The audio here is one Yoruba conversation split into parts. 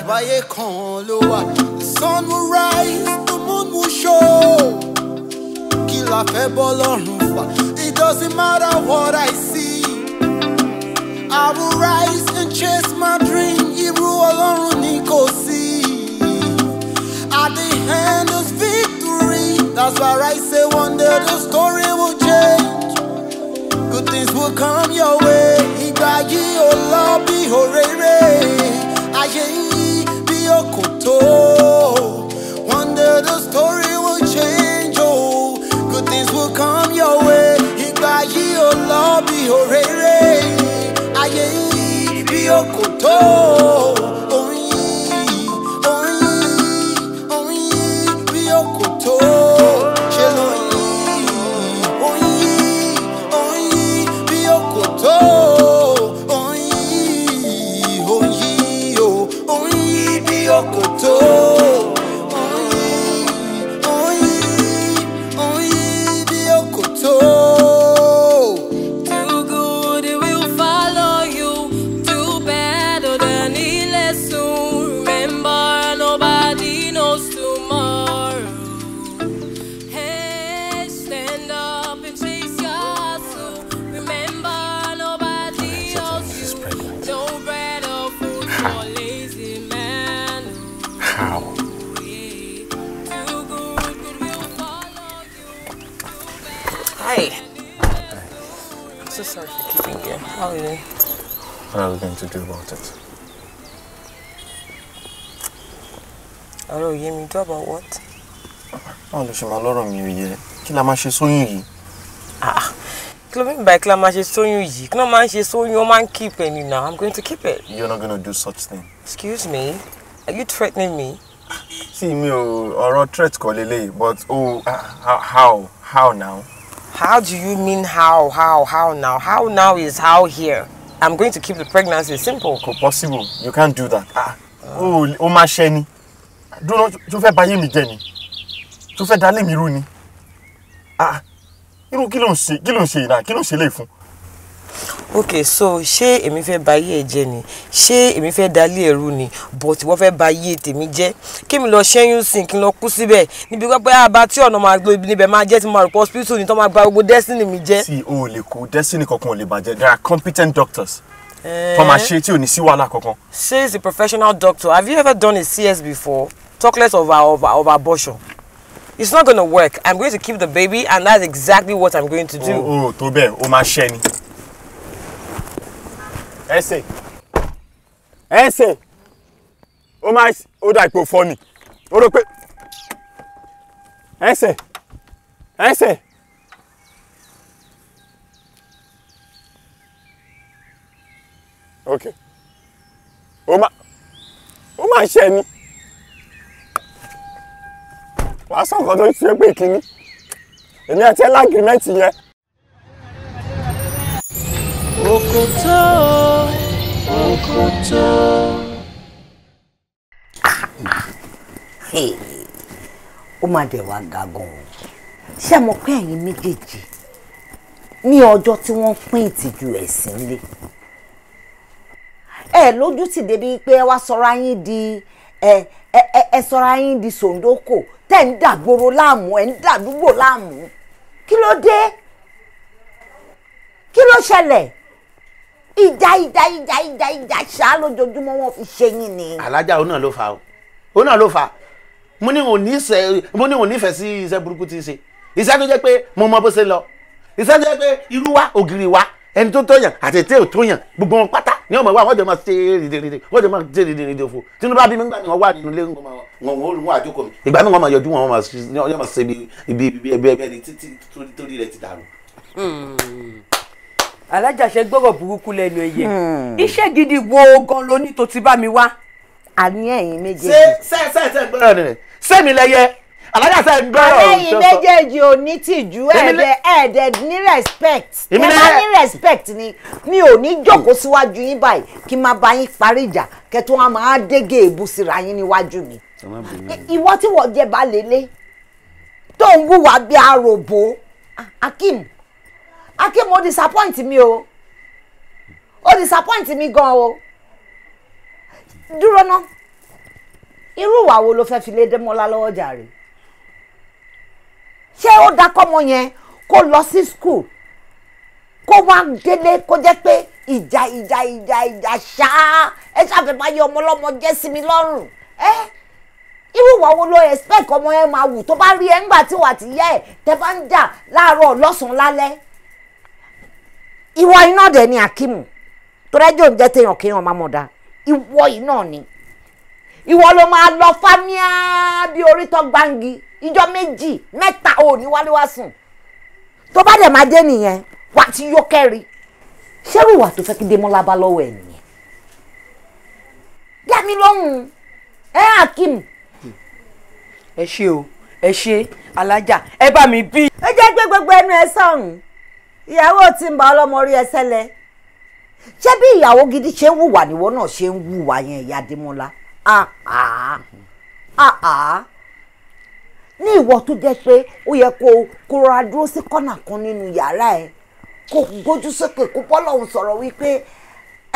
àgbáyé kan ló wà. The sun will rise, the moon will show. Kí la fẹ́ bọ́ lọ́rùn fà? It doesn't matter what I see. I will rise and chase my dream. Irú Ọlọ́run ni kò sí. At the end is victory. That's why I say one day the story will change. Good things will come your way. Ìgbà yìí ò lọ bí òréré. Ayé yìí bí Okoto. One day the story will change. Oh, good things will come your way. Ìgbà yìí ò lọ bí òréré. Ayé yìí bí Okoto. How are you? What are we going to do about it? Hello, you mean talk about what? Oh, look, my Lord, me here. Kí la máa ṣe sóyún yìí? Ah, kí ló mean by kí la máa ṣe sóyún yìí? Kí la máa ṣe sóyún? O máa ń keep it now. I'm going to keep it. You're not going to do such thing. Excuse me? Are you threatening me? See me, or threat kọ́ lélẹ́yìí, but how now? How do you mean how now? How now is how here. I'm going to keep the pregnancy simple. Possible. You can't do that. Oh, my sheni. Do not you fẹ́ báyé mi jẹ́ ni. You fẹ́ dalé mi rú ni. Irú kí ló ń ṣe ina, kí ló ń ṣe lé fún. Okay, so ṣé èmi fẹ́ báyé ẹ jẹ́ ni? Ṣé èmi fẹ́ dalé ẹ rú ni? But wọ́n fẹ́ báyé tèmi jẹ́. Kí mi lọ ṣẹ́yún sin kí n lọ kú síbẹ̀. Níbi pé àbá tí ọ̀nà máa gbo ibi níbẹ̀ máa jẹ́ tí mo report hospital ni tó máa gba gbogbo destiny mi jẹ́. See, o lè kú destiny kankan ò lè bàjẹ́. There are competent doctors. Tó máa ṣe tí ò ní sí wàhálà kankan. Says a professional doctor. Have you ever done a CS before? Talk less of abortion. It's not going to work. I'm going to keep the baby and that's exactly what I'm going to do. Oh, tó bẹ́ẹ̀, o máa ṣẹ́ ni. Ẹsẹ̀. O máa ó dà ipò fọ́ ni. O rò pé ẹsẹ̀. Okay. O máa ṣẹ́ ni. Wàá sọ nǹkan tó ń ṣe pé kíní. Èmi àti ẹ̀ lágrímẹ́ǹtì yẹn. Okoto. Hey, ó máa dẹ̀ wá ga gan-an. Ṣé mo pé ẹ̀yin méjèèjì ní ọjọ́ tí wọ́n pín ìtìjú ẹ̀sìn lé? Lójú ti débi pé wá sọra yín di sọra yín di sòndókò tẹ́ ń dàgbòrò láàmú ẹ̀ ń dàdúgbò láàmú. Kí ló dé? Kí ló ṣẹlẹ̀? Ìjà ṣá lójoojúmọ́ wọn fi ṣe yín ni. Alájà òun náà ló fà ó náà ló fà. Mo ní òun nífẹ̀ẹ́ sí iṣẹ́ burúkú tí ń ṣe. Iṣẹ́ tó jẹ́ pé mo mọ bó ṣe lọ. Iṣẹ́ tó jẹ́ pé irú wa ògiri wa ẹni tó tóyàn àti ètè òtóyàn gbogbo wọn pátá ní ọmọ wa wọ́n jọ máa ṣe rìndìnrìndìn wọ́n jọ máa ṣe rìndìnrìndìn òfò. Tinubu bí mi ń gbà ní wọ́n wà nínú ilé wọn àjókòó mi. Ìgbà mi wọ́n máa yọjú wọn máa ṣe ibi ẹni títí torí rẹ̀ ti dàrú. Alájàṣe gbọ́rọ̀ burúkú lẹ́nu ẹyẹ. Iṣẹ́ gidi wo gan ló ní tó ti bá mi wá? Àní ẹ̀yin méjèèjì. Ṣé gbọ́rọ̀ rẹ̀? Ṣé mi lẹ́yẹ? Alájàṣe gbọ́rọ̀. Ẹ̀yin méjèèjì ò ní tìjú ẹ̀ẹ́dẹ̀ ní respect. Ẹ máa ní respect ni mi ò ní jókòó síwájú yín báyìí kí n máa bá yín parí ìjà kẹ́tọ́ wọn máa dégé èébú síra yín níwájú mi. Ìwọ tí wọ́n jẹ́ bá lélẹ̀ tó ń wúwa bí aròbó. Akim ó disappoint mi o. Ó disappoint mi gan o. Dúró ná. irú ìwà wo ló fẹ́ fi lé Démọ́lá lọ́wọ́ jàre? Ṣé ó dákọ́ ọmọ yẹn kó lọ sí school kó wá délé kó jẹ́ pé ìjà ṣáá ẹ ṣàfẹ́ máa yẹ ọmọ ọlọ́mọ jẹ́ sí mi lọ́rùn? Irú ìwà wo ló expect ọmọ yẹn máa wù tó bá rí ẹ ńgbà tí wà tí yẹ ẹ tẹ bá ń jà láàárọ̀ lọ́sàn-án lálẹ́? Ìwọ iná dẹ̀ ni Akimu tó rẹ́jọ́ ń jẹ́ téèyàn kéèyàn máa mọ̀ dá. Ìwọ yìí náà ni ìwọ ló máa lọ fámíà bí orí tó gbáǹgì ìjọ méjì mẹ́ta ò ní wálé wá sùn tó bá dẹ̀ máa dé nìyẹn wà á ti yó kẹ́rì. Ṣẹ́rù wà tó fẹ́ kí Démọ́lá bá lọ́wọ́ ẹ̀ nìyẹn? Dá mi lóhùn Akimu. Ẹ ṣé o, ẹ ṣé alájà, ẹ bá mi bí. Ẹ jẹ́ gbé gbogbo ẹnu ẹ sọ̀hún. Ìyàwó tí ń bá ọlọ́mọ rí ẹsẹ̀ lẹ. Ṣé bí ìyàwó gidi ṣe ń wùwà níwọ náà ṣe ń wùwà yẹn ìyá Démọ́lá? Ní ìwọ tó jẹ́ pé ó yẹ kó rọra dúró sí kọ́nà kan nínú yàrá ẹ kó gbójú sókè kó bọ́lọ́hún sọ̀rọ̀ wípé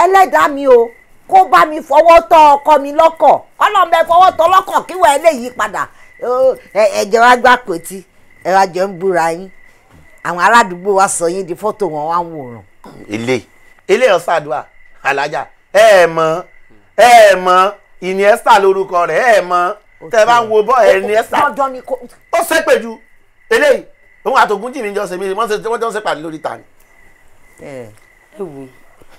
ẹlẹ́dàá mi o kó bá mi fọwọ́ tọ́ ọkọ mi lọ́kọ̀ ọlọ́mọbẹ fọwọ́ tọ́ lọ́kọ̀ kí wọ́n eléyìí padà ẹ̀jẹ̀ wá gbà pẹ̀tì ẹ wá jọ ń búra yín àwọn aládùúgbò wa sọ yín di fọ́tò wọn wá ń wòran. ilé ọ̀sàdùà alájà ẹ mọ̀ Iniesta lórúkọ rẹ̀ ẹ mọ̀ tẹ bá ń wo bọ́ Iniesta ó ṣépè ju eléyìí òun àtògùn jì mí jọ ṣe mí wọ́n jọ ń ṣèpàdé lórí ta ni. ẹ wò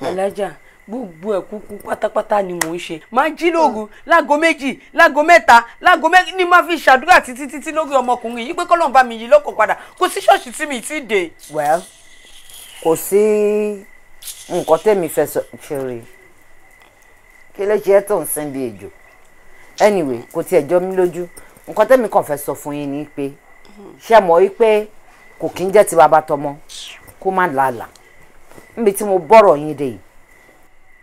alájà gbogbo ẹ kúkú pátápátá ni mò ń ṣe máa jí lóru láago méjì láago mẹ́ta láago mẹ́rin ni máa fi ṣàdúrà títí lórí ọmọkùnrin yìí pé kọ́lọ́n bá mi yí lọ́kàn padà kò sí ṣọ́ọ̀ṣì tí mi ti dé. well kò sí nǹkan tẹ́mi fẹ́ sọ ṣeré kí ló ṣe é tó ń sin bí ejò anyway kò tiẹ̀ jọ mí lójú nǹkan tẹ́mi kàn fẹ́ sọ fún yín ni pé ṣé mọ̀ wípé kò kí ń jẹ́ ti bàbá tọmọ kó má làálàá níbi tí mo bọ́rọ̀ yín dé yìí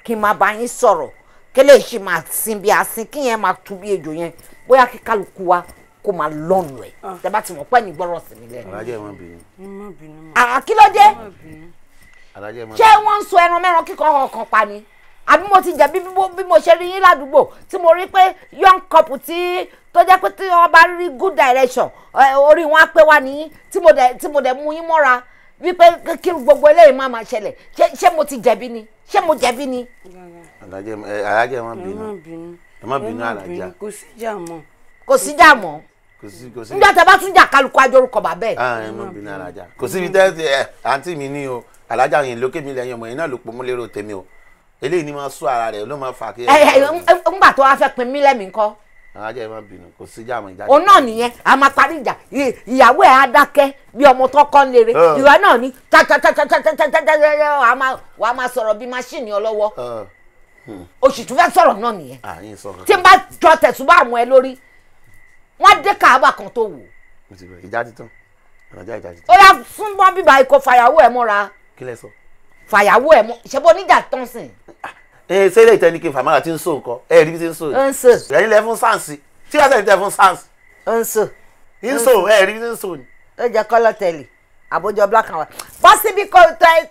kí n máa bá yín sọ̀rọ̀ kí lè ṣe máa sin bí asin kí yẹn máa tú bí ejò yẹn bóyá kí kálukú wa kó máa lọ́nu ẹ̀ tẹ́ bá ti mọ̀ pẹ́ ní gbọ́rọ̀ sí mi lẹ́nu. alájẹ má bínú. Kí ló dé ṣé wọ́n ń so ẹran mẹ́ran kíkọ́ ọkàn pa ni àbí mo ti jẹ̀bi bí mo ṣe rí yín ládùúgbò tí mo rí pé young couple tó jẹ́ pé tí wọ́n bá rí good direction orí wọn á pé wá nìyí tí mo dẹ̀ mú yín mọ́ra wípé kí gbogbo eléyìí máa ṣẹlẹ̀ ṣé mo ti jẹ̀bi ni ṣé mo jẹ̀bi ni. alájẹ má bínú ẹ má bínú alájà. kò sí jà mọ́. kò sí jà mọ́ nígbà tí a bá tún jà kálukú ajórúkọ bàbá ẹ. ẹ má bínú alájà kò síbi tẹ́ àǹtí mi ní o alájà yẹn lókè mi lẹ́yìn ọmọ yẹn náà ló pọ̀ mú lérò tèmi o eléyìí ni máa sọ ara rẹ̀ ló máa fà kí. ńgbà tó wá fẹ́ pin mí lẹ́mìí ńkọ́. alájà yẹn má bínú kò sí jà mọ́ ìjà. òun náà nìyẹn a máa parí ìjà ìyàwó ẹ̀ á dákẹ́ bí ọmọ tó kọ́ ń lere ìwà náà ní wàá máa sọ̀rọ̀ bí máṣíìnì ọlọ́wọ́ oṣù tó fẹ́ sọ̀rọ̀ náà nìyẹn tí n bá jọ tẹ̀sùbá àmọ́ ẹ lórí wọ́n dé káàbà kan tó wù. ìjà ti tán ìjà ti tán. ó yà fún bọ́ bíbá ikọ̀ fàyàwó ẹ̀ mọ́ra. kí lẹ sọ. fàyàwó ẹ̀ mọ́ ṣẹ́bọ̀ níjà tán sìn. ṣé ilé ìtẹ́ni kí n fàmárà tí ń so nǹkan ẹ rí bí tí ń so. ń so. ẹ̀yin lẹ fún sáǹsì tí wọ́n sẹ́ni tẹ́ fún sáǹsì. ń so. ń so ẹ rí bí tí ń so ni. ó jẹ́ kọ́lọ́ tẹ̀lé àbójọ black and white bọ́ síbi kò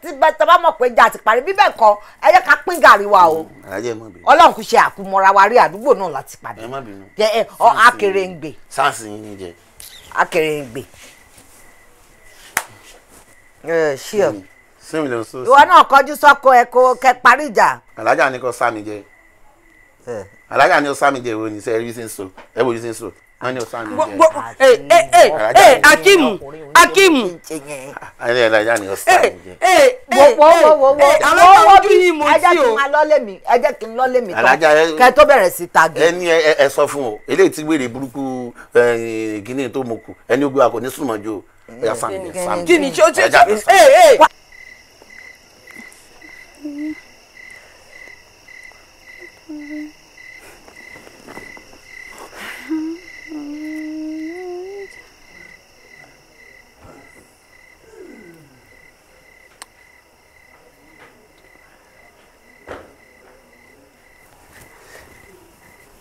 tí bá mọ̀ pé ìjà ti parí bíbẹ̀ kọ́ ẹ jẹ́ ká pín gàrí wa o ọlọ́run kò ṣe àkúmọ́ra wa rí àdúgbò náà láti padà akèrè ń gbè sáǹsì yín ni jẹ akèrè ń gbè ṣíọ sẹ́mi ló ń so. ìwọ náà kọjú sọ́kọ ẹ kó kẹ parí ìjà. alájà ni kò sá mi jẹ alájà ni ó sá mi jẹ ìwọ ní sẹ ẹ rí sí ń so ẹ wò ní sí ń so wọ́n ní ọ̀sán mi jẹ́. Akimu. ayé alájà ni ọ̀sán mi jẹ́. wo àwọn ojú yìí mo ẹ jẹ́ tí kí n o. máa lọ́lé mi ẹ jẹ́ kí n lọ́lé mi tán Alájà, kẹ́ tó bẹ̀rẹ̀ sí tagi. ẹni ẹ sọ fún o eléyìí tí wèrè burúkú kíní tó mọ kù ẹni ó gbé wa kò ní súnmọ́ ju ẹ̀yà sàmì jẹ́ sàmì. kí ni tí ó ti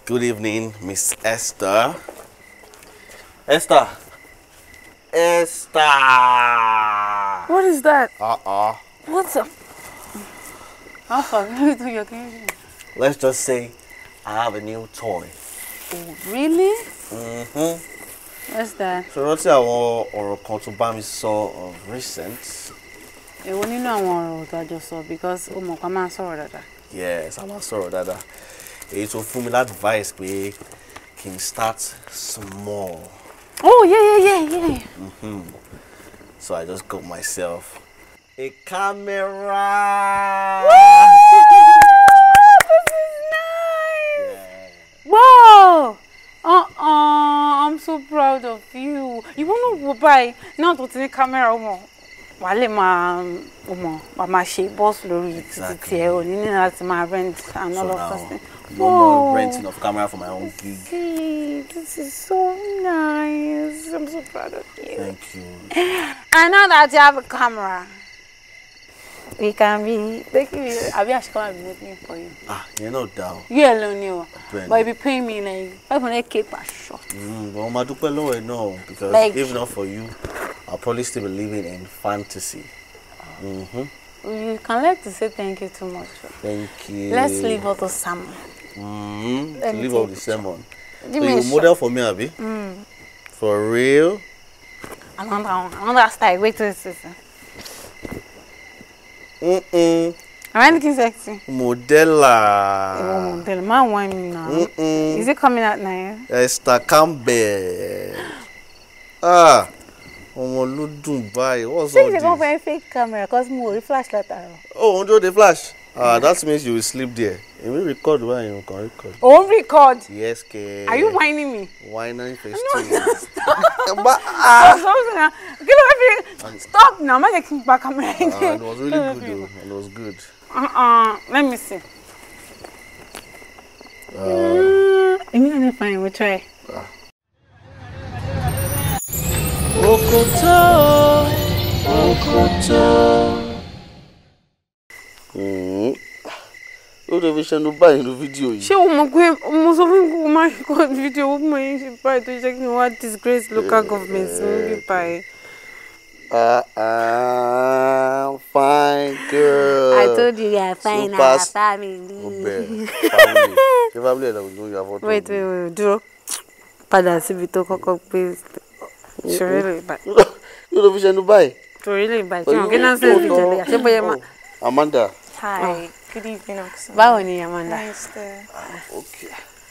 Good evening, Miss Esther. Esther. Esther. What is that? Uh-uh. What's up? Let's just say I have a new toy. Oh, really? Mm-hmm. What's that? So what's our or kan tó bá mi sọ of recent? Èwo nínú àwọn ọ̀rọ̀ tó jọ sọ because ó mọ̀ ká máa sọ̀rọ̀ dáadáa. Yes, I'm sọ̀rọ̀ dáadáa. Èyí tó fún mi advice pé kí n start small. Oh, yeah. Mm-hmm. So I just got myself a camera. This is nice. Yeah. Wow. I'm so proud of you. You want to buy now to take camera omo. Wale ma omo, mama she boss lórí títí ẹ o ní láti ma rent and all of those things. No more renting of camera for my own gig. See, this is so nice. I'm so proud of you. Thank you. And now that you have a camera, we can be I'll actually come and be waiting for you. You're not down. You alone, you. But you be paying me like 500k per shot. But I'm dupe low no, because like, if not for you, I'll probably still be living in fantasy. You can like to say thank you too much. Thank you. Let's leave all the salmon. Leave all the salmon. So you model for me, Abi? For real? Another style. Wait till this. Am I looking sexy? Modella. Oh, model. Man, why me now? Is it coming out now? Esther Campbell. Oludun báyìí. What's all this? Say you go fake camera because more flashlight. Oh, on the flash. That means you will sleep there. You will record when you can record. Oh, record? Yes, K. Are you whining me? Whining face No, too. Stop now. I'm making back camera. It was really good though. It was good. Let me see. I'm fine. We'll try. Okoto. Ó dẹ̀ fi ṣẹnu báyìí ní fídíò yìí. Ṣé o mọ̀ pé mo sọ fún kó má record video ó mọ̀ yín ṣe báyìí tó jẹ́ kí n wá disgrace local government ní bí báyìí. Fine girl. I told you you are fine our family. Ṣé family ẹ̀ lọ́wọ́ ló yà fọ́tò? Wait, dúró. Padà síbi tó kọ́kọ́ gbé. Ṣòrí lè báyìí. Yóò lọ fi ṣẹnu báyìí. Ṣòrí lè báyìí. Ṣé wọn kí náà ṣe fi jẹ̀lẹ̀ àṣẹ bóyá má. Amanda. Hi. Good evening, Akano. Báwo ni Amanda? Nice there.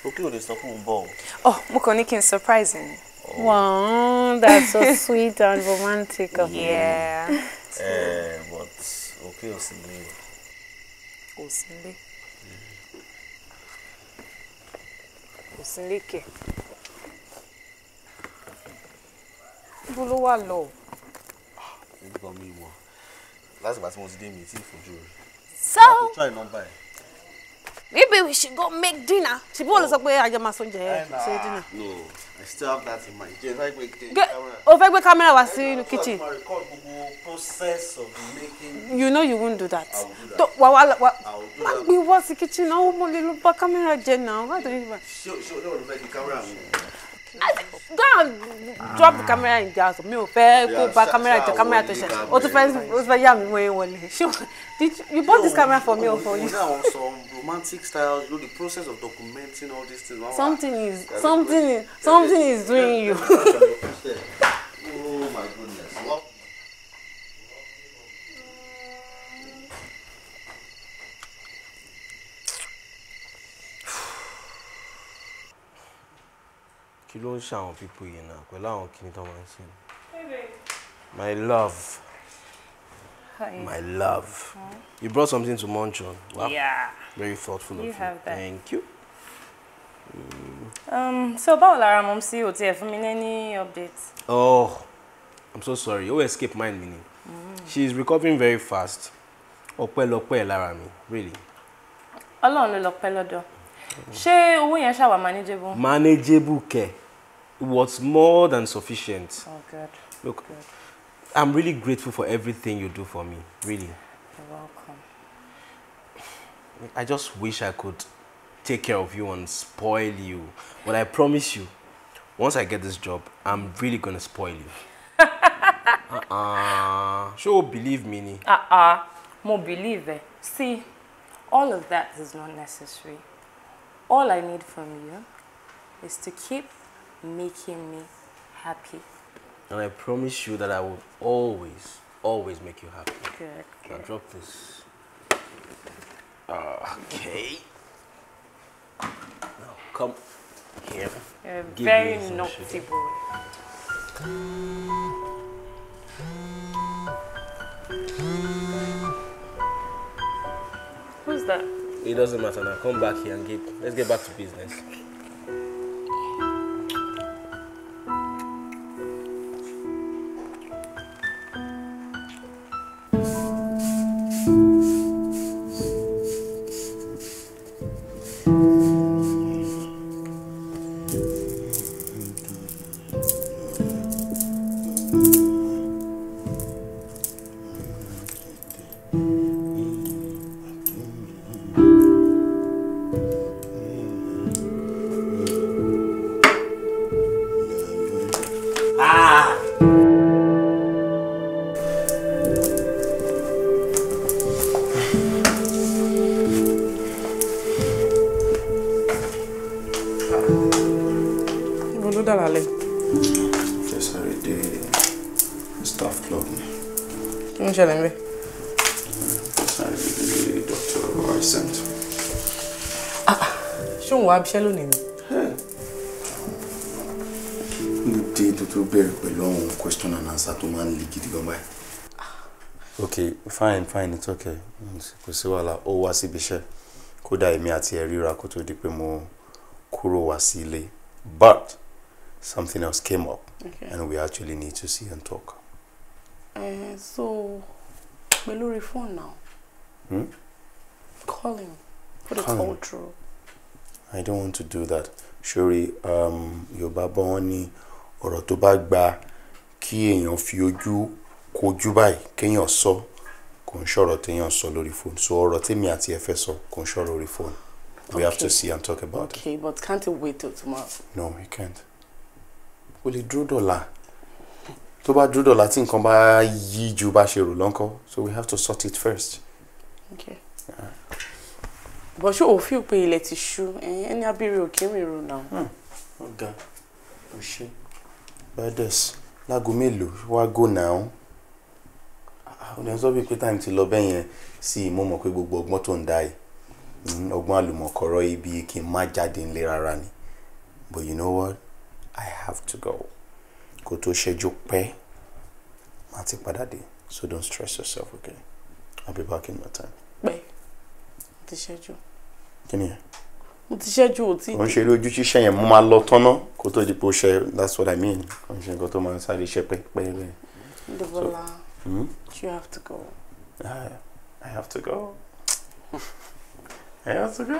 Okay, o lè sọ fún un bọ̀. Oh, mo kàn ní kí n surprise him. Wow, that's so sweet and romantic of you. Yeah. But okay, o sì ní. Kò sí nílé kẹ̀. Ibo ló wà lọ? Nígbà mi mọ̀. Láti ìgbà tí mo ti dé mi tí ìfojú rẹ̀. So, Try number. maybe we should go make dinner. She bought us where I just must dinner. No, I still have that in mind. Just like we Over the camera was in the kitchen. Record the process of making. You know you won't do that. I will do that. We was the kitchen. Oh, my little back camera now. What do you mean? Show the camera. Go and drop the camera in the house. Me, go back camera to camera to share. What the first was by Yami way only. Did you bought this camera for me or for you? Now some romantic styles. You know the process of documenting all these things. Something is doing you. Oh my goodness. What? Kí ló ń ṣe àwọn people yìí náà pẹ̀lú àwọn kìíní tó máa ń ṣe. My love. Hi. My love. You brought something to munch on. Wow. Yeah. Very thoughtful of you. Have that. Thank you. So báwo lára mom sí o tiẹ̀ fún mi ní any updates? Oh, I'm so sorry. You escaped mind meaning. She's recovering very fast. Ọpẹ́lọpẹ́ lára mi, really. Ọlọ́run ló lọ́pẹ́ lọ́dọ̀. Ṣé owó yẹn ṣá wà manageable? Manageable care. It was more than sufficient. Oh, good. Look, I'm really grateful for everything you do for me. Really. You're welcome. I just wish I could take care of you and spoil you. But I promise you, once I get this job, I'm really gonna spoil you. Sure, believe me. Ni. Mo believe it. See, all of that is not necessary. All I need from you is to keep making me happy. And I promise you that I will always, always make you happy. Good. Now drop this. Okay. Now come here. You're a Give very me some naughty sugar. boy. Who's that? It doesn't matter now. Come back here and let's get back to business. Ṣé lónìí ni? Dé tó bẹ̀rẹ̀ pẹ̀lú àwọn question and answer tó máa ń le gidi gan báyìí. Okay, fine, it's okay. Kò sí wàhálà, ó wá síbi iṣẹ́. Kódà èmi àti ẹ̀ ríra kó tó di pé mo kúrò wá sí ilé. But something else came up, and we actually need to see and talk. So, pẹ̀lú lórí phone now. Call him. Put a call through. I don't want to do that. Surely, Yorùbá bọ́ wọ́n ní ọ̀rọ̀ tó bá gba kí èèyàn fi ojú kojú báyìí kéèyàn sọ kò ń ṣọ̀rọ̀ téèyàn sọ lórí phone. So ọ̀rọ̀ tèmi àti ẹ fẹ́ sọ kò ń ṣọ̀rọ̀ lórí phone. We have to see and talk about it. Okay, but can't you wait till tomorrow? No, we can't. O lè dúró dọ̀la. Tó bá dúró dọ̀la tí nǹkan bá yí ju bá ṣe rò lọ́nkọ́. So we have to sort it first. Okay. Yeah. But ṣé o feel pé ilẹ̀ ti ṣú ẹni abiri ò kí ń rìnrìn náà. Ọ̀gá ò ṣe bẹ́ẹ̀dẹ̀s láago mélòó wá go now. Ó ní sọ pé time ti lọ bẹ́ẹ̀ yẹn sí mo mọ̀ pé gbogbo ọgbọ́n tó ń dá yìí ọgbọ́n àlùmọ̀kọ́rọ́ ibi kí n má jáde ńlé rárá ni. But you know what? I have to go. Kó tó ṣẹ́jú pẹ́ má ti padà dé. So don't stress yourself, okay? I'll be back in no time. Pẹ́ ti ṣẹ́jú. Kí ni ẹ? Mo ti ṣẹ́jú ò tí. Wọ́n ṣe lójú ṣíṣẹ́ yẹn mo máa lọ tọ́nà kó tó di pé ó ṣe. That's what I mean. Wọ́n ṣe nǹkan tó máa ń sáré iṣẹ́ pẹ́pẹ́ bẹ́ẹ̀. Debola, you have to go. I have to go. I have to go.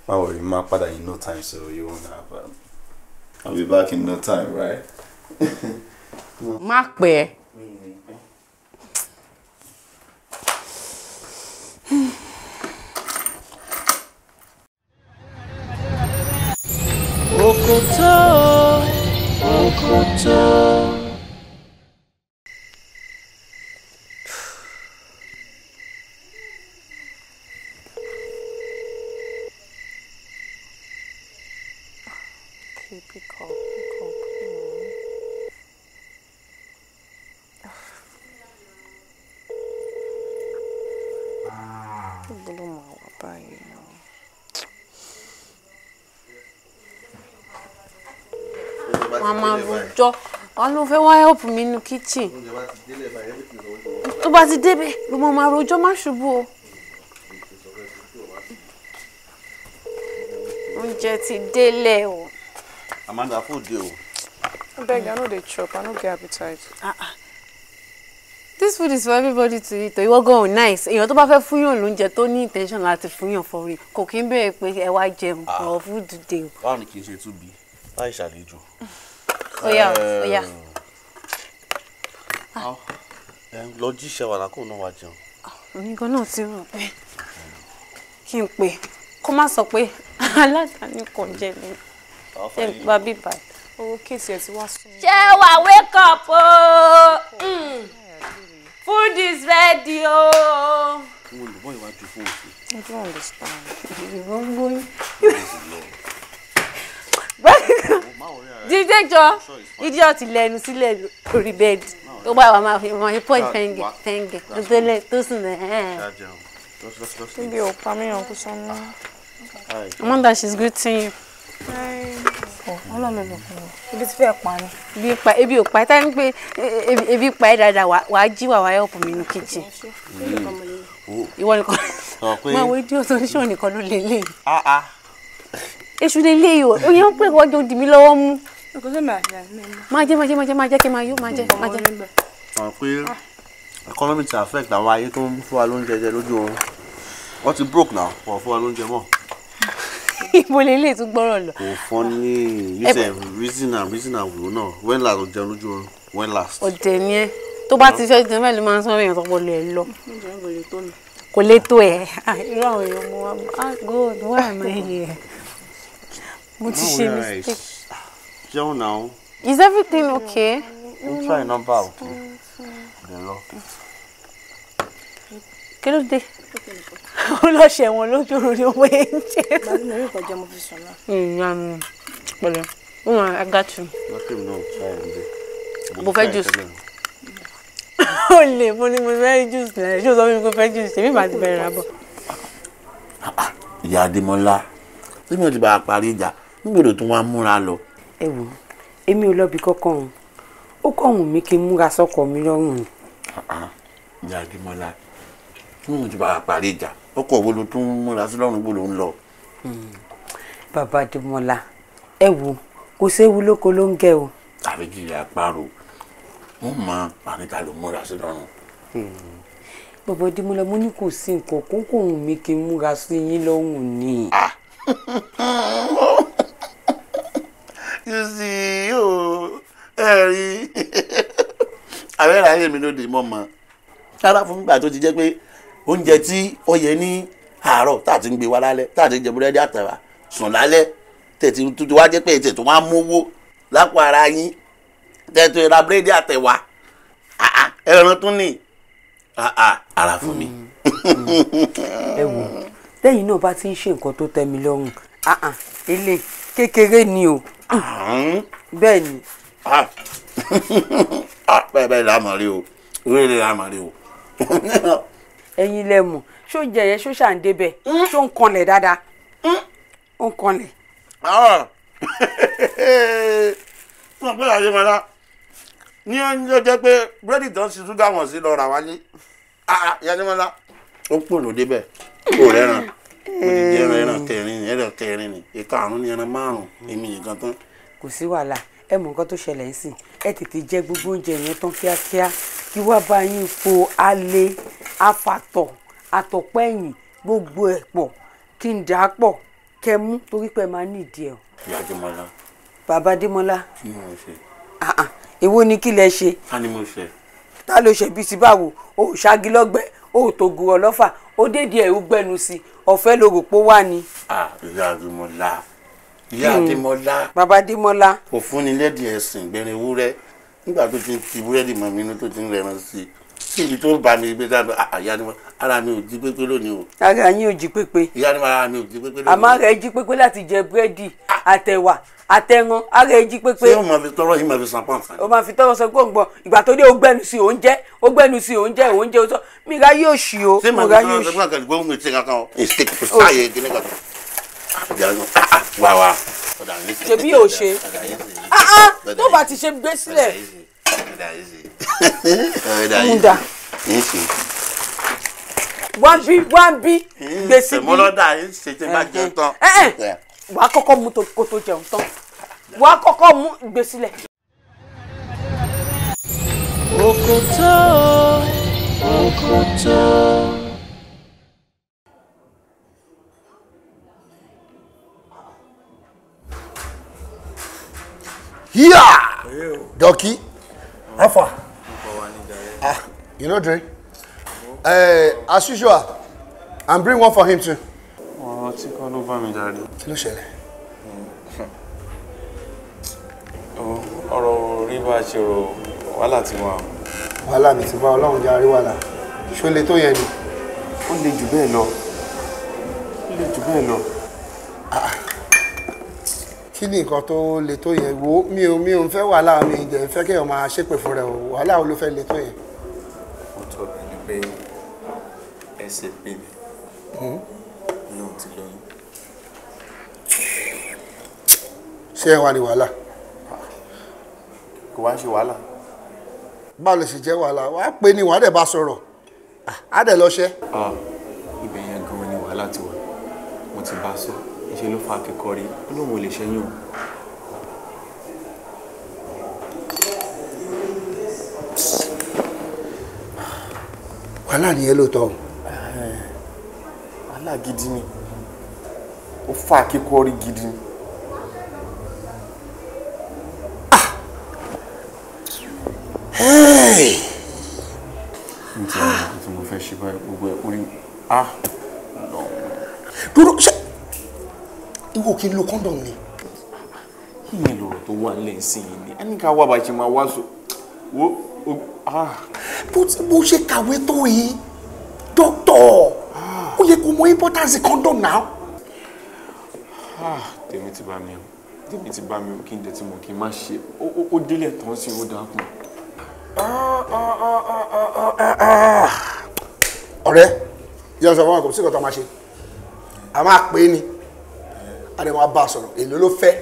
Don't worry, my father in no time, so you won't have. I'll be back in no time, right? Má pẹ́. Okoto, Okoto. Pick up. Mama rojọ́, wọ́n ló fẹ́ wá help mi nínú kitchen. Tó bá ti débẹ̀, ló máa rojọ́ má ṣubú o. Oúnjẹ ti délẹ̀ o. Amanda, food deal. I beg, I know they chop. I don't get appetite. This food is for everybody to eat. Ìwọ gan nice. Èèyàn tó bá fẹ́ fún yàn lóúnjẹ tó ní intention láti fún yàn for real. Kò kí ń bẹ̀rẹ̀ pé ẹ wá jẹun or food deal. Báwo ni kì í ṣe tún bí? Láì ṣàlejò. Oya. Lọ jíṣẹ́ wà lákòó náà wá jẹun. Onígan náà ti rò pé kí n pè kó má sọ pé aládàáni kò jẹ ní ṣe gba bíbá. Owó kéèsì ẹ̀ ti wá sùn. Ṣé wà wake up o? Food is ready o. Mo lè bọ́ ìwájú fún òfin. I don't understand. Bro, Jíjẹ́jọ́ idiot lẹ́nu sílẹ̀ lórí bẹ́ẹ̀dì. Tó bá wà máa fi mọ point fẹ́ǹgẹ̀ tó sùn lẹ̀. Maybe you'll pay me Uncle Sonu. Amanda, she's greeting you. Ibi tí fẹ́ pa ni. Ebi ò pa tá ní pé ebi pa ẹ́ dáadáa wàá jí wà wáyé ọ̀pọ̀ mi ní kitchen. Ìwọ nìkan. Máa wo idiot oníṣòwò nìkan ló lè lè. Èṣù lè lè o. Ó yẹn ń pè wọ́n jọ dì mí lọ́wọ́ mú. Máa jẹ́ kí n máa yó máa jẹ́. Pé economy ti affect àwọn ayé tó ń fún wa lóúnjẹ jẹ lójú oorun. Wọ́n ti broke now, wọ́n fún wa lóúnjẹ mọ́. Ibo lè lè tún gbọ́rọ̀ lọ. Kò funny, you say reason and wò náà. When last ló jẹun lójú oorun? When last? Ọ̀dẹ̀ ni ẹ́. Tó bá ti fẹ́ jẹun bẹ́ẹ̀ ló máa ń sọ èèyàn tó pọ̀ lọ ẹ̀ lọ. Kò lè tó ẹ̀. Irú àwọn èèyàn mo wá. God, why am I here? Mo ti ṣe mistake. Jẹun now. Is everything okay? I'm trying number out. Kí ló dé? Ó lọ ṣẹ̀wọ̀n lójú oorun ni owó ẹ̀ ń jẹ́. Pẹ̀lẹ́. I got you. Mo fẹ́ juice. Ó lè mo fẹ́ juice náà. Ṣé o sọ fún mi kó fẹ́ juice? Èmi máa ti bẹ̀rẹ̀ rà bọ̀. Ìyá Adémọ́lá, tí mo ti bá a parí ìjà, nígbòdò tún wá múra lọ. Ẹ wò, èmi ò lọ bí kankan. Ó kọ̀ wùn mí kí n múra sọ́kọ mi lọ́rùn. Ìyá Adémọ́lá, tí mo ti bá a parí ìjà, ọkọ̀ wo ló tún múra sí lọ́rùn gbòdò ń lọ? Bàbá Adémọ́lá, ẹ wò, kò séwu lóko ló ń gẹ o. Tàbí kí ìyá pààrọ̀, wọ́n máa paríta ló múra sí lọ́rùn. Bàbá Adémọ́lá, mo ní kò sí nǹkan kó kò wùn mí kí n múra sí yín lọ́rùn ni. You see, ẹ̀rí àwẹ̀rẹ̀ ayé mi lóde mọ́ mọ́ sára fún gbà tó ti jẹ́ pé oúnjẹ tí ó yẹ ní àárọ̀ tá à ti ń gbé wá lálẹ́ tá à ti ń jẹ búrẹ́dì àtẹ̀wà sùn lálẹ́ tẹ̀tí tó wá jẹ́ pé ètò tó wá mówó lápò ara yín tẹ̀tò ra búrẹ́dì àtẹ̀wà ẹran tún ní ara fún mi. Ẹ wò lẹ́yìn náà bá ti ń ṣe nǹkan tó tẹ́ mi lọ́rùn ilé kékeré ni o. Bẹ́ẹ̀ ni. Bẹ́ẹ̀ la mọ̀ rí o orílẹ̀ la mọ̀ rí o. Ẹ̀yin lẹ mọ̀ ṣó jẹ yẹn ṣó ṣà ń débẹ̀ ṣó ń kanlẹ̀ dáadáa ó ń kanlẹ̀. Wọ́n pẹ́ àyè mọ́lá ní oúnjẹ jẹ́ pé búrẹ́dì tán ti tún dáwọn sí lọ rà wálé. Ìyá Adémọ́lá ó pòlò débẹ̀ kò rẹ́ràn ó ti jẹ́ ẹran kẹrin ni ìkarùn-ún ni ẹran márùn-ún èmi nìkan tán. Kò sí wàhálà ẹ mọ nǹkan tó ṣẹlẹ̀ sí ẹ tètè jẹ gbogbo oúnjẹ yẹn tán kíákíá kí wá bá yín po alẹ́ afàtọ̀ àtọ̀pẹ́yìn gbogbo ẹ̀ pọ̀ kí n dà á pọ̀ kẹ́ mú torí pé máa nídìí ẹ̀. Ìyá Adémọ́lá. Bàbá Adémọ́lá. Kí ni mo ṣe? Èwo ni kí lẹ ṣe? Ká ni mo ṣe? Ta ló ṣe bí ti báwo o ṣáàgì lọ́gbẹ́ o tó gùrọ̀ lọ́fà ó dédìí ẹ̀ ó gbẹ́nu sí ọ̀fẹ́ ló rò pé wà ní. Ìyá Adémọ́lá. Ìyá Adémọ́lá. Bàbá Adémọ́lá. Kò fún ni lẹ́dìí ẹ̀sìn gbẹ̀rẹ̀ ewúrẹ́ nígbà tó ti fi búrẹ́dì mọ́ mi inú tó ti ń rẹran sí i ibi tó bá mi gbé dábàá àyà ni ara mi ò jí pépé lónìí o. Ara yín ò jí pépé. Ìyá ni ara mi ò jí pépé lónìí. Àmọ́ ara ẹ jí pépé láti jẹ búrẹ́dì àtẹ̀wà àtẹ̀ràn ara ẹ jí pépé. Ṣé o máa fi tọrọ yìí máa fi san pọ́ǹsì? O máa fi tọrọ sọ gbọ̀ngbọ̀n ìgbà tó dé ó gbẹ́nu sí oúnjẹ ó gbẹ́nu sí oúnjẹ ó sọ mi ra yóò ṣì o. Ṣé màá fi tọrọ sọ gbọ́n kẹ́lẹ́ gbóhùn mi ti kankan o. Èsì kò sáàyè kíní kan. Wà ṣebí ò ṣe tó bá ti ṣe gbé sílẹ̀. Múdà wọ́n bí gbèsè bí. Mọ́lọ́dà yìí ṣe tí bá jẹun tán. Wà á kọ́kọ́ mú kó tó jẹun tán wà á kọ́kọ́ mú gbé sílẹ̀. Okoto, Okoto. Yeah! Ducky. How far? You know drink? As usual, and bring one for him too. Oh, tí kọ́ ló bá mi jáde. Kí ló ṣẹlẹ̀? Ọ̀rọ̀ rí bá ṣe rò wàhálà ti wà. Wàhálà mi ti bá Ọlọ́run jẹ́ àrí wàhálà. Ṣó le tó yẹn ni? Ó le jù bẹ́ẹ̀ lọ. kí ni nǹkan tó le tó yẹn wo mi ò ń fẹ́ wàhálà mi ìjẹ́ ń fẹ́ kéèyàn máa ṣépè fún rẹ̀ o wàhálà wo ló fẹ́ le tó yẹn. Mo tọ́ ẹni pé ẹsẹ̀ pè mí náà ti lóyún. ṣé ẹ wà ní wàhálà. Kò wá ń ṣe wàhálà. báwo lè ṣe jẹ́ wàhálà wàá pè ní wàá dẹ̀ bá sọ̀rọ̀ á dẹ̀ lọ ṣẹ́. Ibẹ̀ yẹn gan-an ni wàhálà ti wà. Mo ti bá sọ ìṣe ló fa akẹ́kọ̀ọ́ rí ó lóun ò lè ṣẹ́yìn o. wàhálà nìyẹn lóòótọ́. Wàhálà gidi ni ó fa akẹ́kọ̀ọ́ rí gidi ni. Mo ti àwọn ọkọ̀ tí mo fẹ́ ṣe báyìí gbogbo ẹ̀ orí dúró ṣe ìwọ kí n lo condom ni. Ìyẹn lọ̀rọ̀ tó wà nílẹ̀ sí yìí ni a ní ká wá bá ṣe máa wá so wo bó ṣe kàwé tó yìí dókítọ̀ ó yẹ kó mọ importance condom náà. Tèmi ti bá mi o kí n dẹ̀ tí mo kí n má ṣe ó délẹ̀ tán sí ó dákun. ọ̀rẹ́ yọ sọ fún wa kò sí nǹkan tó máa ṣe a máa pè é ni a dẹ̀ máa bá a sọ̀rọ̀ èlò ló fẹ́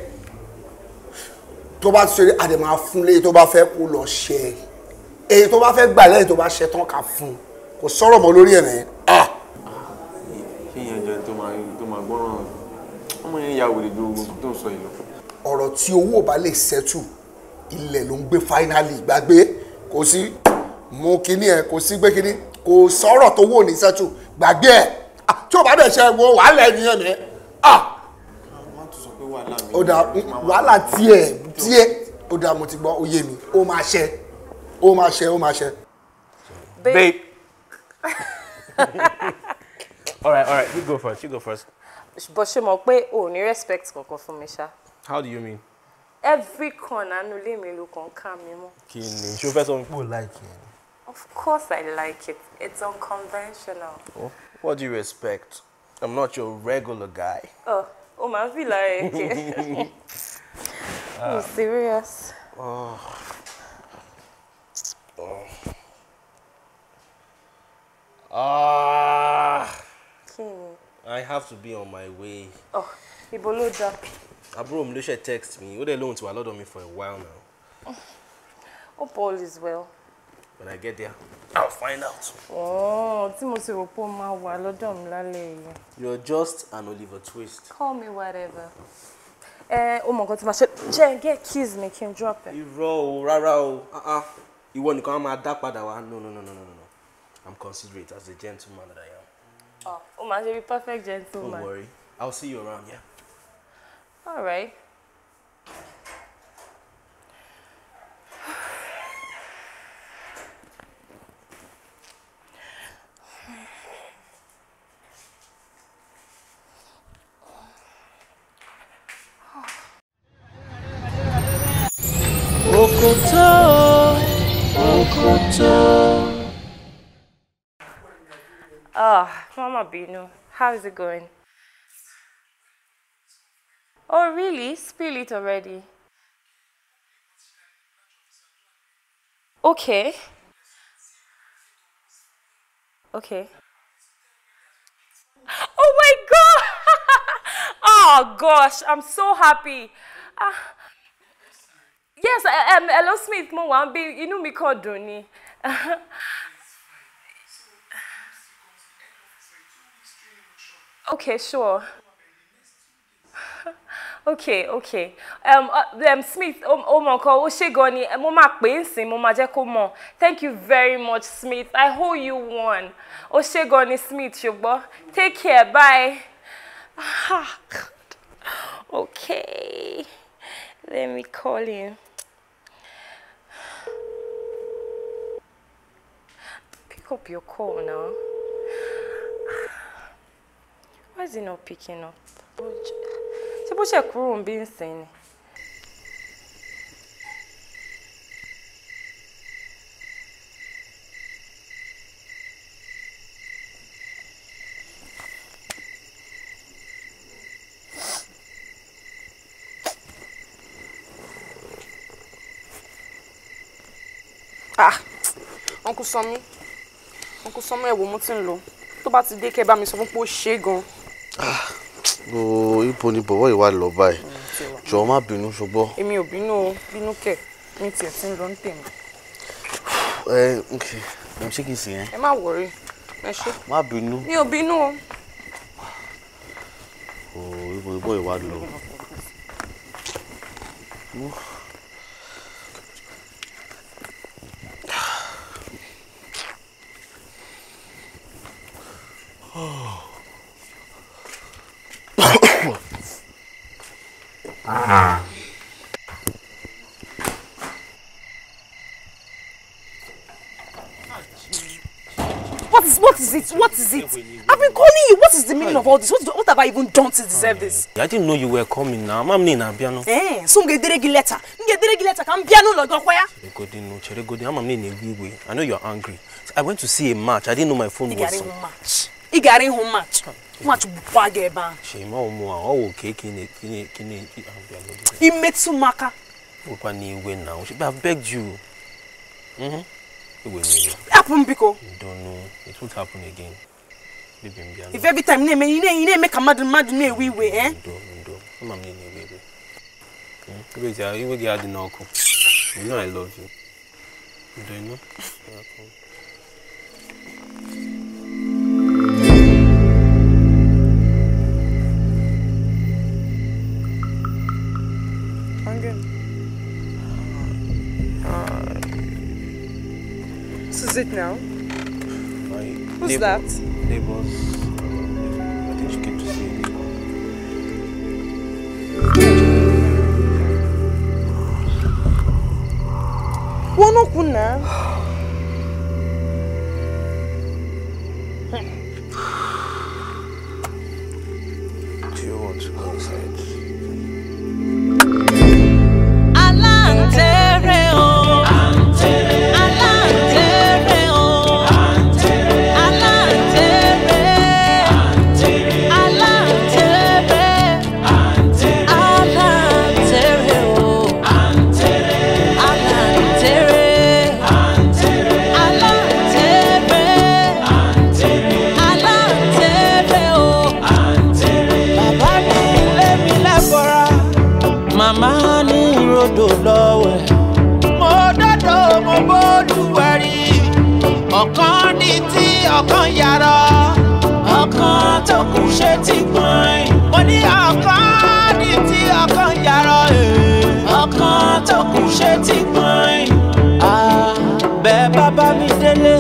tó bá ti ṣe a dẹ̀ máa fún léyìí tó bá fẹ́ kó lọ ṣe èyí tó bá fẹ́ gbà lẹ́yìn tó bá ṣe tán ká fún kò sọ̀rọ̀ mọ́ lórí ẹ̀ mẹ́. Ṣé ìyẹn jẹ́ tó máa gbọ́ràn ọmọ yẹn ya wèrè ju ogun tó ń sọ yìí lọ. ọ̀rọ̀ tí owó ò bá lè ṣẹ́tù ilẹ̀ ló ń gbé fáínálì gbàgbé kò sí mú kinní ẹ kò sí gbé kinní kò sọ̀rọ̀ tó wò ní ṣẹ́tù gbàgbé ẹ̀ tí ò bá dẹ̀ ṣe wo wàhálà ẹni yẹn mẹ́. ó dà wàhálà tiẹ̀ ó dà mo ti gbọ́ ó yé mi ó máa ṣe. Babe. all right, you go first. But ṣé mọ̀ pé o ò ní respect kankan fún mi ṣá. How do you mean? Every corner nu lé mi ló kàn ká mi mọ́. Kí ni ṣé o fẹ́ sọ pé o like it? Of course I like it. It's unconventional. Oh, what do you expect? I'm not your regular guy. Oh máa ń fi lára ẹ̀ kẹ́. I'm serious. I have to be on my way. Ibo ló dá. Àbúrò mi ló ṣe text me. Ó dẹ̀ lóhùn tí wà lọ́dọ̀ mi for a while now. Hope all is well. When I get there, I'll find out. Tí mo ti rò pé ó máa wà lọ́dọ̀ mi lálẹ́ yìí. You're just an Oliver Twist. Call me whatever. Ó mọ nǹkan tí màá ṣe. Jẹ́ get keys mi kí n drop it. Irọ́ o, rárá o. Ìwọ nìkan á máa dá padà wá. No. I'm considerate as a gentleman that I am. Ó máa ṣe bí perfect gentleman. Don't worry. I'll see you around, yeah? All right. Okoto. Mama Binu, how is it going? Oh, really? Spill it already. Okay. Oh my God! Oh gosh, I'm so happy. Yes, hello Smith, mo wá ń bí inú mi kàn dùn ni. Okay, sure. Okay. Smith, mọ nǹkan ó ṣe gan ni mo máa pè é sìn mo máa jẹ́ kó mọ̀. Thank you very much, Smith. I owe you one. Ó ṣe gan ni Smith ṣùgbọ́n. Take care, bye. Okay. Let me call him. Pick up your call now. Why is he not picking up? Ṣé bó ṣe kúrò ń bí ń sìn ni? Uncle Somi ẹ wò mo ti ń lọ. Tó bá ti dé kẹ́ bá mi sọ fún pé ó ṣe gan. Ibo ni bọ̀bọ́ ìwà lọ báyìí. Jọ̀ọ́ má bínú ṣùgbọ́n. Èmi ò bínú kẹ̀. Mi tiẹ̀ ti ń lọ ní tèmi. Okay. Mo ṣe kì í sìn yẹn. Ẹ má worry. Ẹ ṣé. Má bínú. Mi ò bínú o. Ibo ìwà lọ. What is it? I've been calling you. What is the meaning of all this? What have I even done to deserve this? I didn't know you were coming now. I'm in a piano. So I'm getting a letter. Come piano logo kwaya. I know you're angry. I went to see a match. I didn't know my phone was on. He got in home match. Match bageba. Shema omo okay kini. Imetsumaka. Opani win now. I begged you. Happen because don't know. It won't happen again. If every time you make a mad we eh? I'm you will get the knuckle. You know I love you. Do you know? This is it now. Who's that? Neighbors. I think she came to see me. Wono kuna. Do you want to go inside? Ọ̀kan ní tí ọ̀kan yàrá ọ̀kan tó kù ṣe ti gbọ̀n mo ní ọ̀kan ní tí ọ̀kan yàrá ọ̀kan tó kù ṣe ti gbọ̀n bẹ́ẹ̀ bàbá mi délé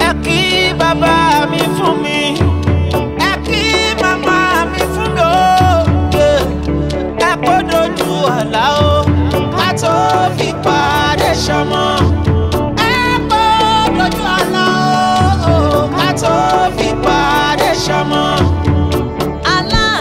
ẹ kí bàbá mi fún mi ẹ kí màmá mi fún mi ẹ kó dojú ọ̀la o ká tó fi pàdé ṣọmọ. Allah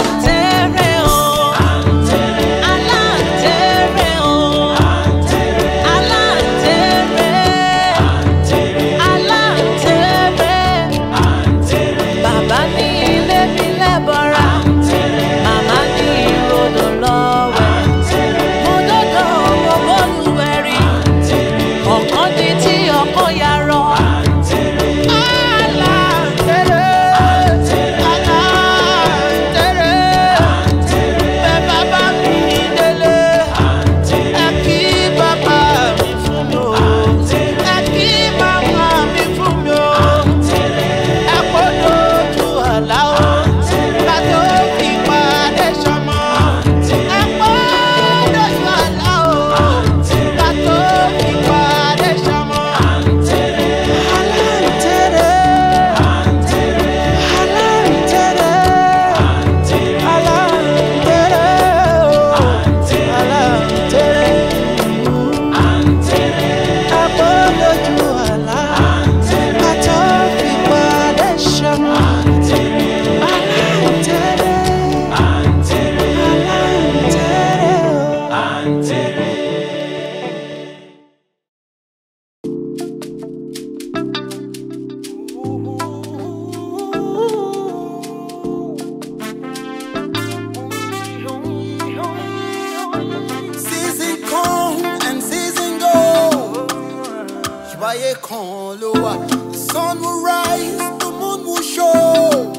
ayé kan ló wà. The sun will rise, the moon will show.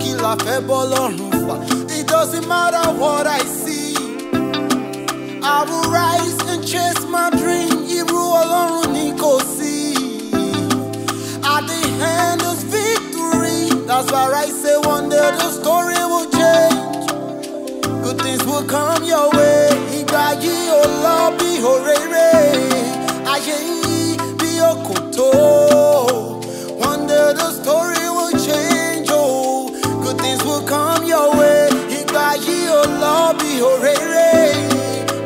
Kí la fẹ́ bọ́ lọ́rùn fà? It doesn't matter what I see. I will rise and chase my dream. Irú Ọlọ́run ni kò sí. At the end is victory. That's why I say one day the story will change. Good things will come your way. Ìgbà yìí ò lọ bí òréré. Ayé yìí bí Okoto. One day the story will change. Oh, good things will come your way. Ìgbà yìí ò lọ bí òréré.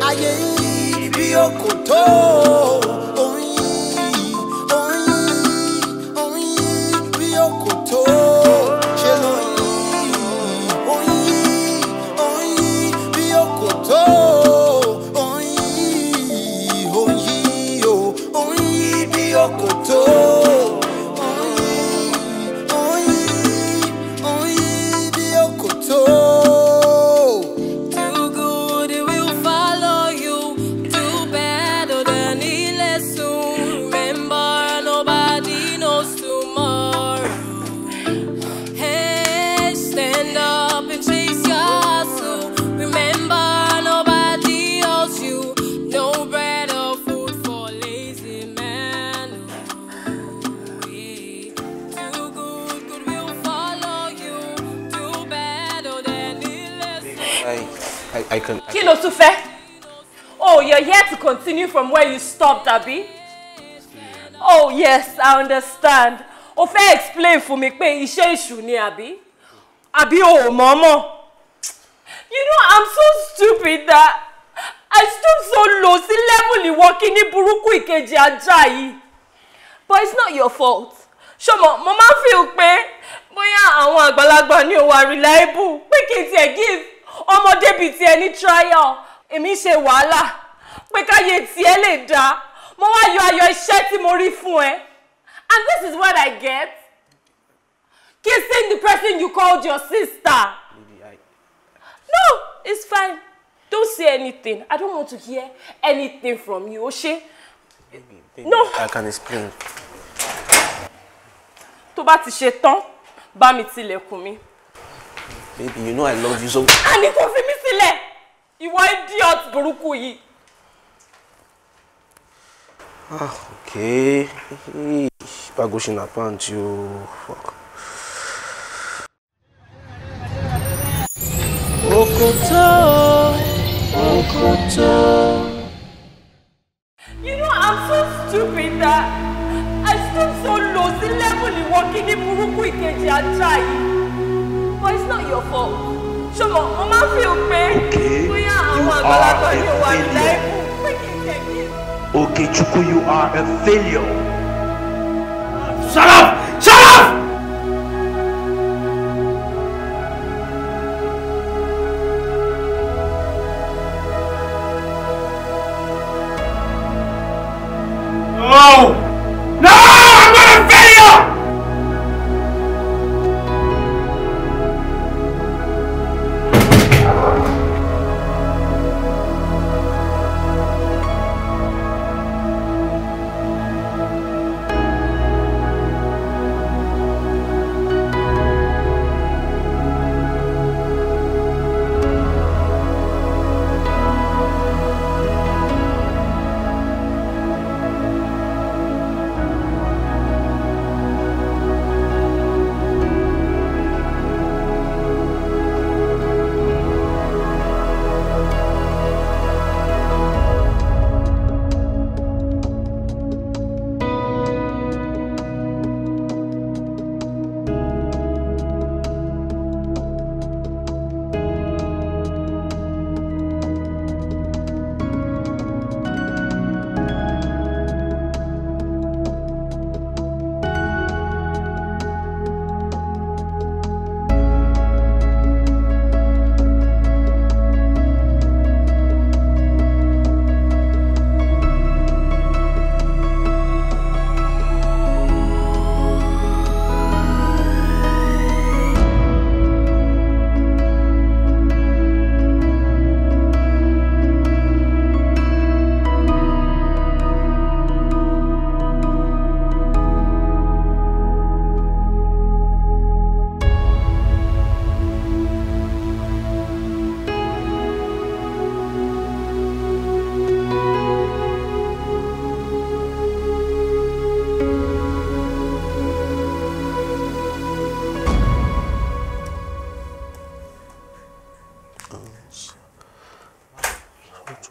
Ayé yìí bí Okoto. I can. Kí ló tún fẹ́? Oh, you're here to continue from where you stopped, Abi? Oh, yes, I understand. O fẹ́ explain fún mi pé iṣẹ́ èṣù ni, Abi? Abi o mọ̀ọ́mọ̀. You know, I'm so stupid that I stood so low sí level ìwọ kíní burúkú ìkejì ajá yìí. But it's not your fault. Ṣọmọ, mo máa feel pé bóyá àwọn àgbàlagbà ni ó wà reliable pé kí n tiẹ̀ give ọmọdé bíi ti ẹni trial. Èmi ṣe wàhálà pé káyé tiẹ̀ lè dá. Mo wá yọ ayọ̀ iṣẹ́ tí mo rí fún ẹ. And this is what I get. Kissing the person you called your sister. No, it's fine. Don't say anything. I don't want to hear anything from you, Oshe. No. I can explain. Tó bá ti ṣe tán, bá mi tilẹ̀kùn mi. Baby, you know I love you so much. Àní kò fi mí sílẹ̀. Ìwọ idiot burúkú yìí. Ah, okay. Bagoshin apant you. Fuck. Okoto, Okoto. You know, I'm so stupid that I stood so low sí level ìwọ kíní burúkú ìkejì ajá yìí. But it's not your fault. Ṣọmọ, mo máa feel pé bóyá àwọn àgbàlagbà ni ó wà reliable pé kí n tẹ̀ kí. Okay, Chuku, you are a failure. Shut up! Shut up! No! No! I'm not a failure!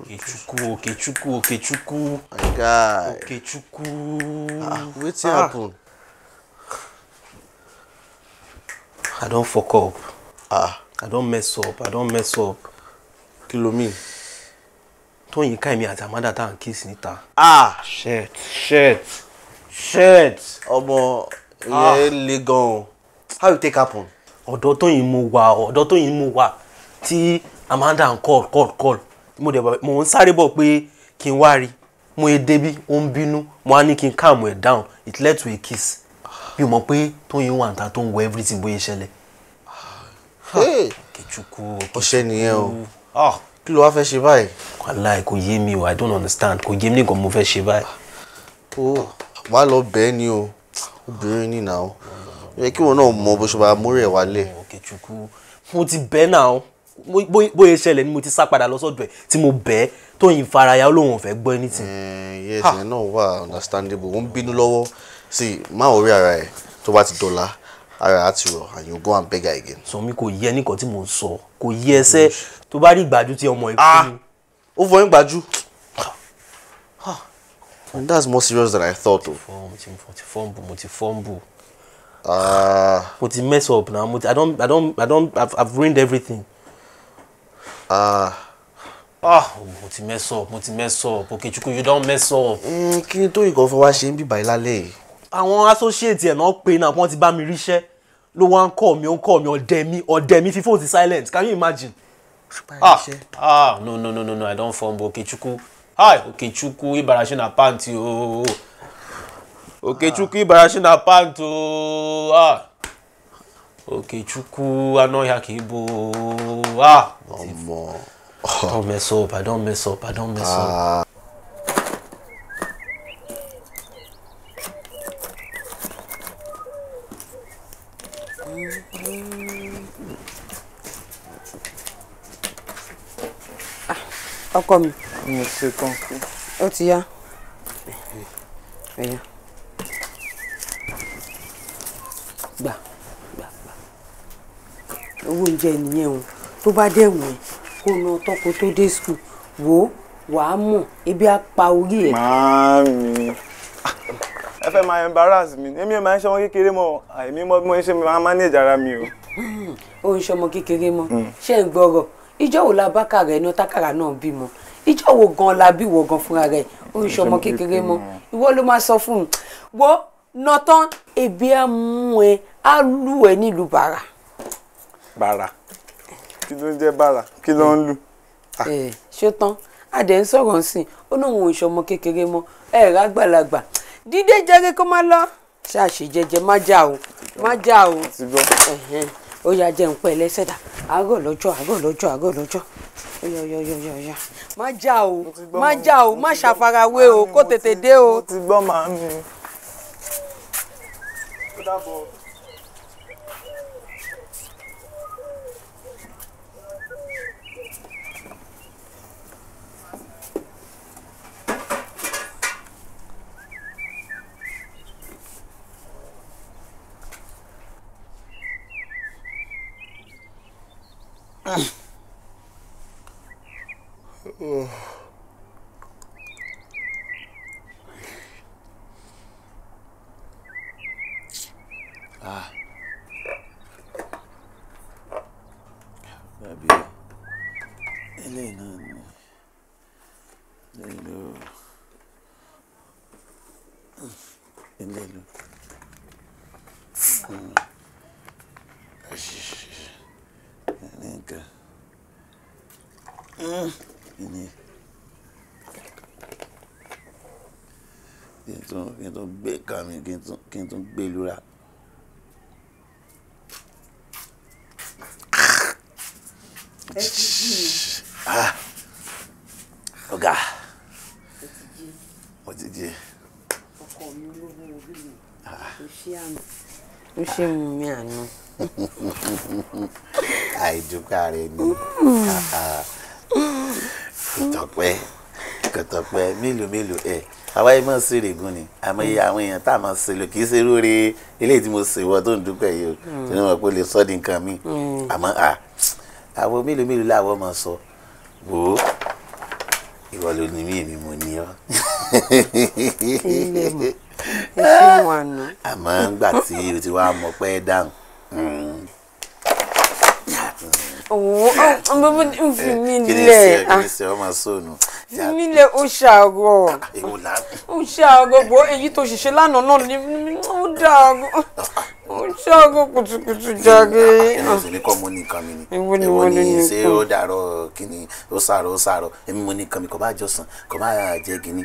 Okechukwu. My guy. Okechukwu. Wetin happen? I don't fuck up. I don't mess up. Kí ló mean? Tóyìn ká èmi àti Amanda tá ń kiss níta. Shit. Ọmọ ìyẹn le gan. How you take happen? Ọ̀dọ̀ Tóyìn mo wà tí Amanda ń call. Mo ń sáré bọ̀ pé kí n wá rí. Mo e débi, ó ń bínú. Mo á ní kí n calm her down. It led to a kiss. Bí mo pé Tóyìn wà níta tó ń wo everything bóyá ṣẹlẹ̀. Okechukwu. Ọṣẹ nìyẹn o. Kí ló wá fẹ́ ṣe báyìí? Wàláì kò yé mi o, I don't understand. Kò yé mi nìkan mo fẹ́ ṣe báyìí. Wá lọ bẹ́ẹ̀ ni o. Obìnrin ni náà. Yẹ kí wọn náà mọ bó ṣe bá múrí ẹ̀ wálé. Okechukwu. Mo ti bẹ́ẹ̀ náà. Bóyá ṣẹlẹ̀ ni mo ti sá padà lọ sọ́dọ̀ ẹ̀ tí mo bẹ́ẹ̀ Tóyìn faraya Ọlọ́hun ò fẹ́ gbọ́ anything. Yes, ẹ̀ náà wà understandable. Ó ń bínú lọ́wọ́. See, má orí ara ẹ̀ tó bá ti dọ̀la. Ara àti rọ̀ and you go and beg her again. So mi kò yẹ nìkan tí mo ń sọ. Kò yẹ ẹsẹ̀ tó bá rí ìgbájú tí ọmọ ẹ̀ fún mi. Ó fọyín gbájú. And that's more serious than I thought of. Mo ti fumble. Mo ti mess up now. I've ruined everything. Mo ti mess up. Okechukwu, you don't mess up. Kí ni Tóyìn kan fẹ́ wá ṣe ń bíbá ilálẹ̀? Àwọn associate ẹ̀ náà pé náà wọ́n ti bá mi ríṣẹ́. Ló wá ń call mi, ọ̀dẹ̀ mi fi phone ti silent. Can you imagine? No, I don't fumble. Okechukwu. Hi, Okechukwu Ibarashi na pant o. Okechukwu Ibarashi na pant o. Okechukwu anoya kibo. Ọmọ. I don't mess up. Ọkọ mi. Mo ṣe tán. Ó ti yá. Ẹ̀yà. Gbà. Owó oúnjẹ nìyẹn o. Tó bá dẹ̀ wọ̀n kó na tọ́kọ tó dé school. Wò wàá mọ̀ ebi á pa orí ẹ̀. Màámi. Ẹ fẹ́ máa embarrass mi. Èmi ò máa ń ṣe ọmọ kékeré mọ́. Àìmí mọ́ bí mo ṣe máa manage ara mi o. Ó ń ṣe ọmọ kékeré mọ́. Ṣé ń gbọ́rọ̀? Ìjọ́ wo la bá kàrà ẹnu tákàrà náà bímọ? Ìjọ́ wo gan la bí wọ gan fúnra rẹ̀? Ó ń ṣe ọmọ kékeré mọ́. Ìwọ ló máa sọ fún un. Wo nọtán ebi á mú ẹ á lù ẹ nílùú bàrà. Bàrà? Kí ló ń jẹ́ bàrà? Kí ló ń lù? Ṣó tán adẹ̀ ń sọ̀rọ̀ sí i ó náà wọn ò ṣọmọ kékeré mọ́ rágbàlagbà dídé jẹ́rẹ́ kó má lọ ṣáàṣì jẹjẹ má já o ó yá jẹun pẹ́ lẹ́sẹ̀dá àárọ̀ lọ́jọ́ yọ má já o má ṣàfarawé o kó tètè dé o. mo ti gbọ́ màámi. ó dàbọ̀. Baby, Elena, kí n tó gbé ká mi kí n tó gbé lura. Ọ̀gá mo ti jí. Ọkọ mi olówó orí mi ó ṣe àná ó ṣe mú mi àná. Àìdúpẹ́ rẹ ni kò tọ́pẹ́ mélòó ẹ̀ àwáyé mọ̀ sí règùn ni àmọ́ àwọn èèyàn tá a máa ṣe lò kì í ṣe lóore eléyìí tí mo ṣe wọ́n tó ń dúpẹ́ yìí o tí wọ́n mọ̀ pé ó lè sọ́ di nǹkan mi àmọ́ àwọn mélòó làwọn máa sọ wò ó Ìwọ ló ní mí èmi mo ní ọ. Ilé mọ̀. Ẹ ṣe wà nù. Àmọ́ ńgbà tí o ti wá mọ̀ pé dáhùn. Mílẹ̀ ó ṣàgọ́. Ó ṣàgọ́ bọ́ èyí tó ṣiṣẹ́ lánàá náà ni ó dàgọ́. Ó ṣàgọ́ kùtùkùtù jáde. Èmi sì ní kọ́ mo ní nǹkan mi ni. Èwo ni ṣé ó dàrọ̀ kíni ó sàrọ̀. Èmi mo ní nǹkan mi kò bá jọ̀sán kò bá jẹ́ kíní.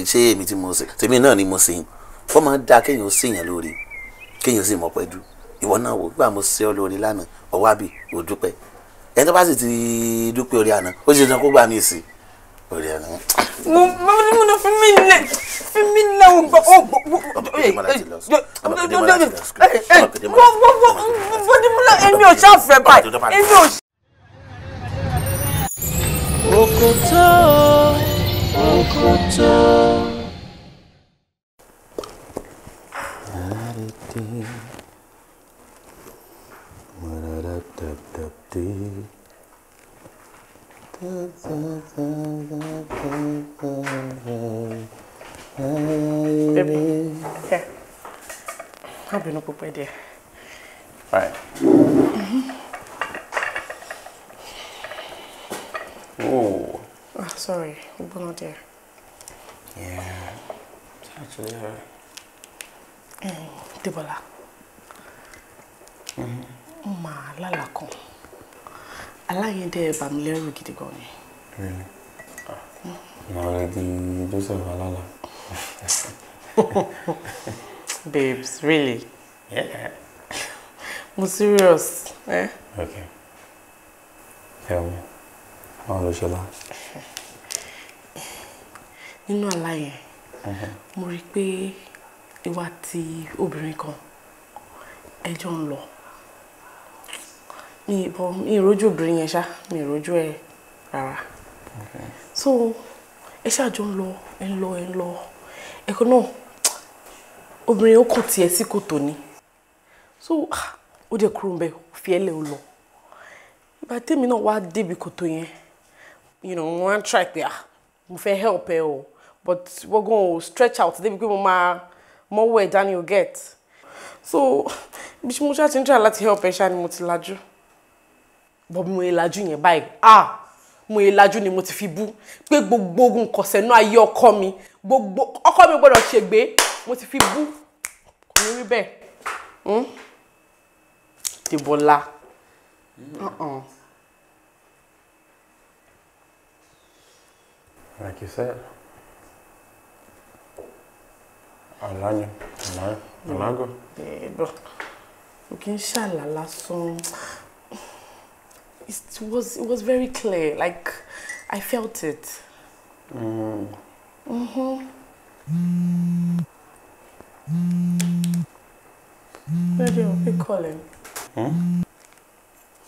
Ṣé èmi tí mo ṣe tèmi náà ni mo ṣe yín. Ó máa ń dá kéèyàn ó ṣèyàn lórí kéèyàn sì mọ̀ pẹ́dú. Ìwọ náà wò gbà mo ṣe ọ́ lórí lánàá ọwọ́ àbí ò dúpẹ́ ẹni tó bá sì ti dúpẹ́ orí àná ó ṣe tán kó gbà mí sí orí àná. mo fi mí lẹ̀ o gbọ́ o gbọ́. Èmi ò ṣàfẹ́ báyìí èmi ò. Okoto, Okoto. Baby, here. I've been up there. Right. Oh. Oh, sorry, we're not there. Yeah, it's actually her. Debola. Lala kan. Aláyẹn dẹ́ bà mí lẹ́rù gidi gan ni. Really? Already Joseph Lala. Babes, really? Yeah. I'm serious. Eh? Okay. Tell me. How do you like? Nínú àlá yẹn, mo rí pé ìwà tí obìnrin kan ẹjọ́ ń lọ. Mi ìrójú obìnrin yẹn ṣá, mi ìrójú ẹ rárá. So, ẹ ṣáàjọ ń lọ. Ẹ̀kọ́ náà, obìnrin ó kàn tiẹ̀ sí kòtò ni. So, ó dẹ̀ kúrò ńbẹ̀, fi ẹlẹ́ ó lọ. Ìgbà tèmi náà wá débi kòtò yẹn, mo wá try pé mo fẹ́ help ẹ o, but we're going to stretch out débi pé mo máa mọ́wọ́ ẹ̀ dání o get. So, bí mo ṣáà ti ń try láti help ẹ ṣá ni mo ti lajú. But mo lajú yẹn báyìí, mo lajú ni mo ti fi bú pé gbogbo ogun kọ̀sẹ̀ náà ayé ọkọ mi gbọ́dọ̀ ṣègbé mo ti fi bú kò ní rí bẹ́ẹ̀. Debola. Like you said, Alago. You can shala lásán. It was very clear, like I felt it. Daddy, we call him.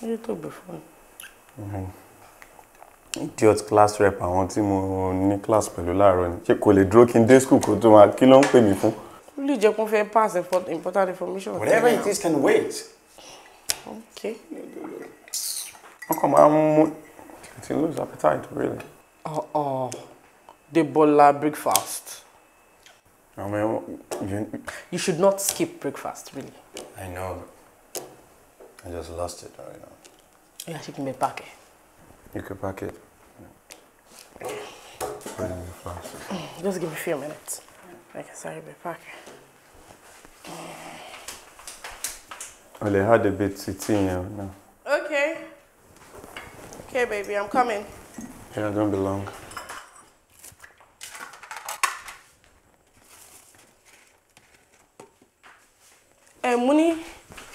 You talk before. Idiot class rep àwọn tí mo ní class pẹ̀lú láàárọ̀ ni. Ṣé kò lè dúró kí n dé school kó tó máa kí ló ń pè mí fún? Ó lè jẹ́ kó fẹ́ pass important information. Whatever it is can wait. Okay. How come to lose appetite, really? Debola breakfast. I mean, you should not skip breakfast, really. I know. I just lost it right now. Yeah, she can be pack it. You could pack it. Put it in the flask. Just give me a few minutes. I can sorry, be pack it. Well, they had a bit sitting here now. Okay. Okay, baby, I'm coming. Yeah, don't be long. Muni,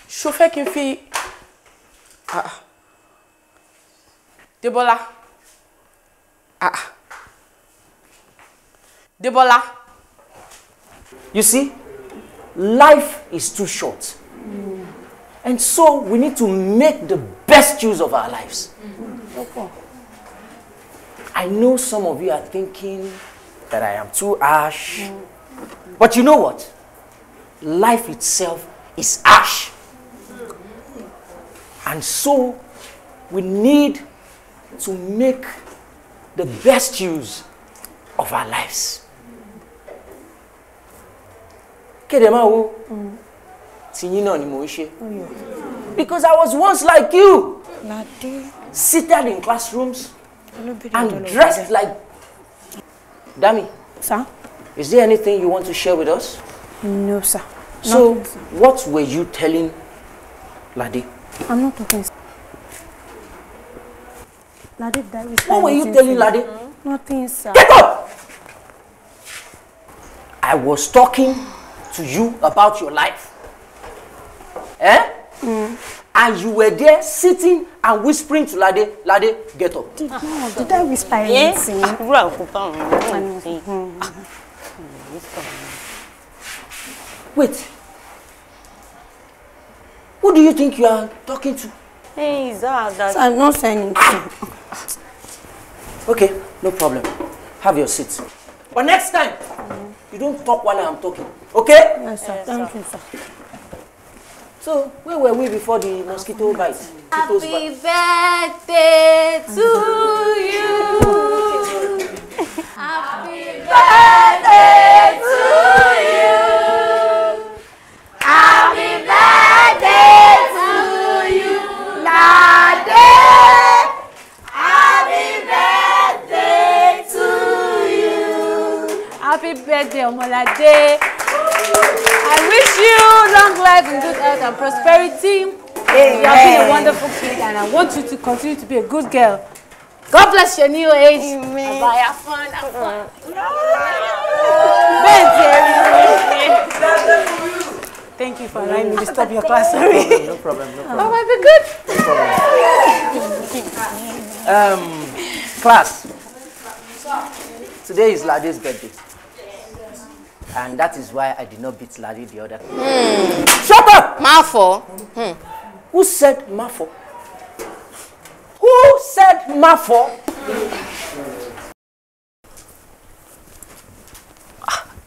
chauffeur qui fait. Debola. Debola. You see, life is too short. And so we need to make the best use of our lives. I know some of you are thinking that I am too harsh. But you know what? Life itself is harsh. And so we need to make the best use of our lives. Kedemawo, Tinyino ni mo ṣe. Because I was once like you, seated in classrooms and dressed like. Dami, sir, is there anything you want to share with us? No, sir. So, Nothing, sir. what were you telling Lade? I'm not talking. Lade, that is What were you telling Lade? Nothing, sir. Get up! I was talking to you about your life. Eh? And you were there sitting and whispering to Lade, Lade, get up. Did I whisper anything? Wait. Who do you think you are talking to? Hey, that. I'm not saying anything. Okay, no problem. Have your seat. But next time, you don't talk while I'm talking. Okay? Yes, sir. Thank you, sir. So, where were we before the mosquito bite? Happy birthday to you. Happy birthday to you. Happy birthday to you, Lade. Happy birthday to you. Happy birthday, Omolade. I wish you long life and good health and prosperity. You have been a wonderful kid, and I want you to continue to be a good girl. God bless your new age. Amen. Bye. Have fun. Have fun. Thank you for allowing me to stop your class. Sorry. No problem. Oh, I'll be good. Class. Today is Lade's birthday. And that is why I did not beat Lade the other time. Shut up! Mafo. Who said Mafo? Who said Mafo?